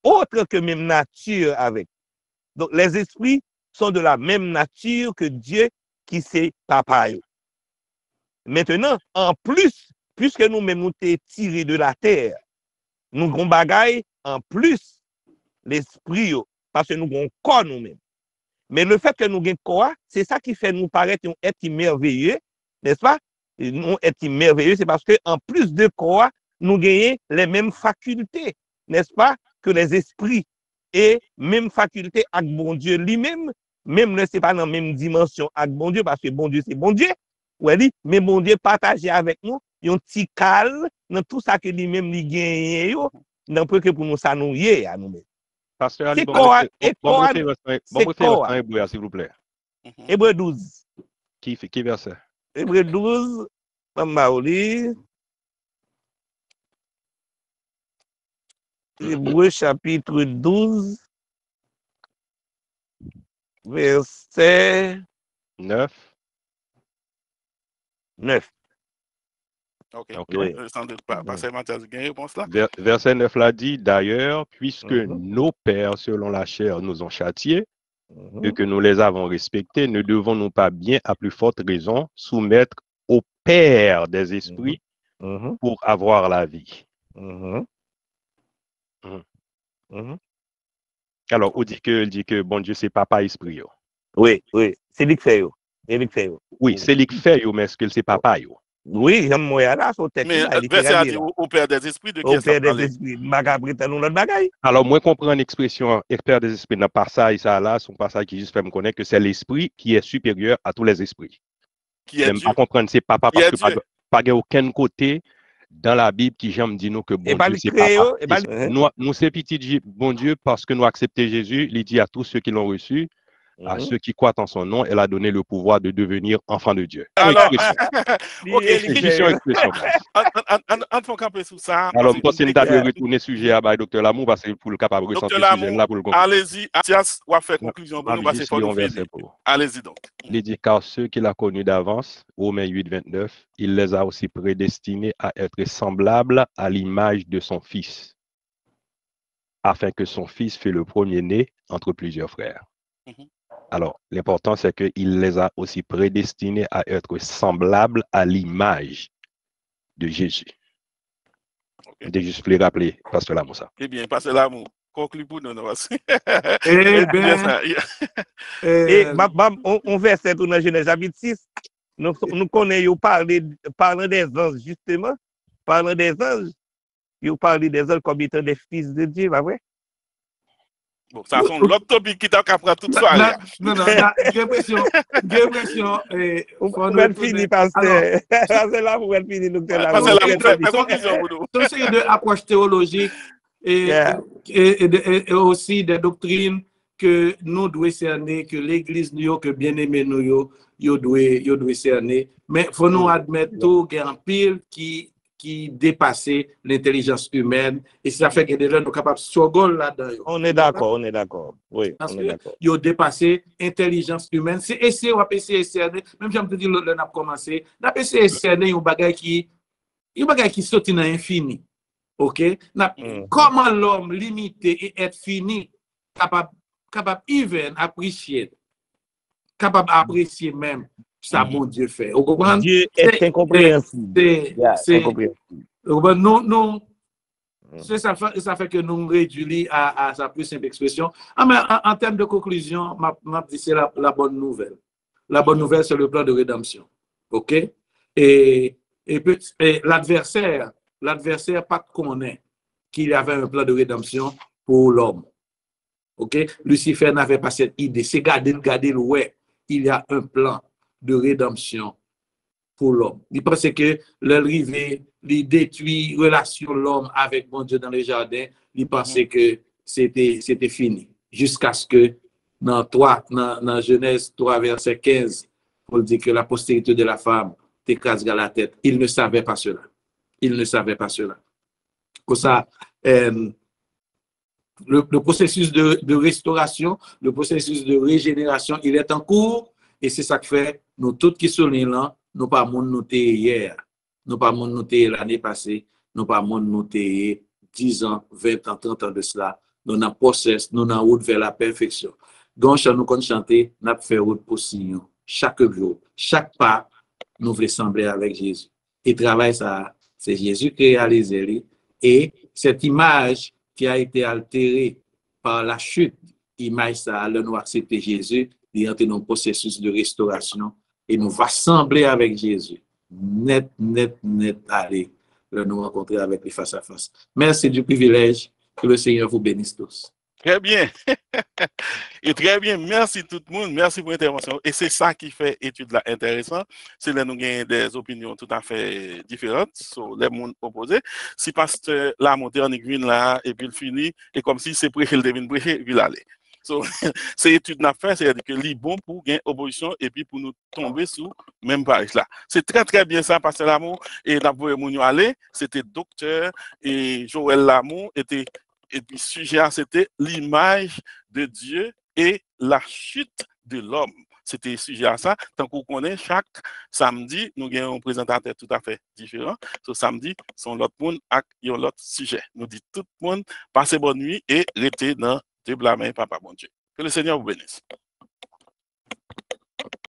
E: Autre que même nature avec. Donc, les esprits sont de la même nature que Dieu qui c'est papa. Maintenant, en plus, puisque nous-mêmes nous sommes tirés de la terre, nous avons bagaille en plus l'esprit, parce que nous avons corps nous-mêmes. Mais le fait que nous avons corps, c'est ça qui fait nous paraître un être merveilleux, n'est-ce pas? Nous être merveilleux, c'est parce qu'en plus de corps, nous gagnons les mêmes facultés, n'est-ce pas, que les esprits. Et même faculté avec bon Dieu lui-même, même ne c'est pas dans la même dimension avec bon Dieu, parce que bon Dieu, c'est bon Dieu. Ouais, mais bon Dieu partage avec nous, un petit calme dans tout ça que lui-même lui gagne, non peut que pour nous ça nous y à nous-mêmes.
F: Pasteur Ali,
E: C'est quoi?
F: s'il vous plaît.
E: Hébreu 12.
F: Qui verset?
E: Hébreu 12, Hébreu chapitre 12, verset
F: 9.
A: OK.
F: Oui.
A: Sans doute pas. Pasteur Mathias, vous avez une réponse là?
F: Verset 9 là dit, d'ailleurs, puisque nos pères, selon la chair, nous ont châtiés, et que nous les avons respectés, ne devons-nous pas bien, à plus forte raison, soumettre au Père des esprits pour avoir la vie? Alors, on dit que bon Dieu, c'est papa esprit.
E: Oui, c'est lui qui fait.
F: Oui, c'est lui qui fait, mais est-ce que c'est papa?
E: Oui, j'aime moi là, son texte.
A: Mais verset a dit au Père des esprits, de qui
E: au Père des esprits.
F: Alors, moi, comprends l'expression Père des esprits dans le passage, ça là, son passage qui juste fait me connaître que c'est l'esprit qui est supérieur à tous les esprits.
A: Qui est
F: Dieu. Pas comprendre, c'est papa parce que pas aucun côté dans la Bible qui j'aime dire nous que bon Dieu c'est papa. Nous c'est petit bon Dieu parce que nous acceptons Jésus, il dit à tous ceux qui l'ont reçu, à ceux qui croient en son nom, elle a donné le pouvoir de devenir enfant de Dieu.
A: Alors,
F: ok, expression.
A: On fait camper sur ça.
F: Alors, moi, c'est une date de retourner sujet à Dr. Lamour parce que pour le capable de ressentir ce sujet là pour le comprendre.
A: Allez-y, Mathias, on va faire conclusion pour nous parce qu'il faut nous finir. Allez-y donc.
F: Il dit, car ceux qu'il a connus d'avance, Romains 8, 29, il les a aussi prédestinés à être semblables à l'image de son Fils, afin que son Fils fût le premier-né entre plusieurs frères. Alors, l'important, c'est qu'il les a aussi prédestinés à être semblables à l'image de Jésus. Je juste voulais rappeler, Pasteur Lamour, ça.
A: Eh bien, Pasteur Lamour, conclue pour nous.
E: On verset dans Genèse chapitre 6, nous connaissons parlant des anges, justement. Parlant des anges, ils parlent des anges comme étant des fils de Dieu, pas vrai?
A: Bon, ça sont l'autre topic qui t'a capté toute soirée.
C: Non, j'ai l'impression.
E: On va finir, Pasteur. C'est là pour finir, docteur Lamour.
C: C'est une série d'approches théologiques et aussi des doctrines que nous devons cerner, que l'Église, que bien-aimés nous, devons cerner. Mais il faut nous admettre qu'il y a un pile qui dépasse l'intelligence humaine et ça fait que des gens sont capables de sorgholer là-dedans.
E: On est d'accord. Oui,
C: parce que ils ont dépassé l'intelligence humaine. C'est essayer, on va essayer, même si on te dit le n'a commencé, on va essayer, il y a un bagage qui saute dans l'infini. OK? Comment l'homme limité et être fini, capable even apprécier, capable apprécier même ça bon Dieu fait. Vous comprenez?
E: Dieu est incompréhensible.
C: Non. C'est ça fait que nous réduisons à sa plus simple expression. Mais en termes de conclusion, c'est la bonne nouvelle. La bonne nouvelle, c'est le plan de rédemption. OK? Et l'adversaire pas connaît qu'il y avait un plan de rédemption pour l'homme. OK? Lucifer n'avait pas cette idée. C'est garder, ouais, il y a un plan de rédemption pour l'homme. Il pensait que l'arrivée, il détruit relation l'homme avec bon Dieu dans le jardin. Il pensait que c'était fini. Jusqu'à ce que dans Genèse 3, verset 15, on dit que la postérité de la femme t'écrasera la tête. Il ne savait pas cela. Il ne savait pas cela. Pour ça, le processus de restauration, le processus de régénération, il est en cours et c'est ça que fait nous tous qui sommes là, nous pas monde noté hier, nous pas monde noté l'année passée, nous pas monde noté 10 ans, 20 ans, 30 ans de cela. Nous avons process, nous avons route vers la perfection. Donc, nous comptons chanter, nous avons fait route pour Sion. Chaque jour, chaque pas, nous voulons sembler avec Jésus. Et travail ça, c'est Jésus qui a réalisé. Et cette image qui a été altérée par la chute, image ça, le nous accepter Jésus, il est dans un processus de restauration et nous va sembler avec Jésus. Net, allez, nous rencontrer avec lui face à face. Merci du privilège. Que le Seigneur vous bénisse tous.
A: Très bien. Et très bien. Merci tout le monde. Merci pour l'intervention. Et c'est ça qui fait l'étude là intéressant. C'est là nous avons des opinions tout à fait différentes sur les mondes opposés. Si pasteur la monté en aiguille là et puis il finit et comme si c'est prêché, il devine prêcher, il va aller. So, c'est étude n'a fait, c'est-à-dire que c'est bon pour gagner opposition et puis pour nous tomber sous même page là. C'est très très bien ça, pasteur Lamour. Et d'abord, mon aller, c'était docteur et Joël Lamour était. Et puis, sujet, c'était l'image de Dieu et la chute de l'homme. C'était sujet à ça. Tant qu'on connaît, chaque samedi, nous avons un présentateur tout à fait différent. Ce samedi, son l'autre monde avec l'autre sujet. Nous dit tout le monde, passez bonne nuit et restez dans de blâmer, papa, bon Dieu. Que le Seigneur vous bénisse.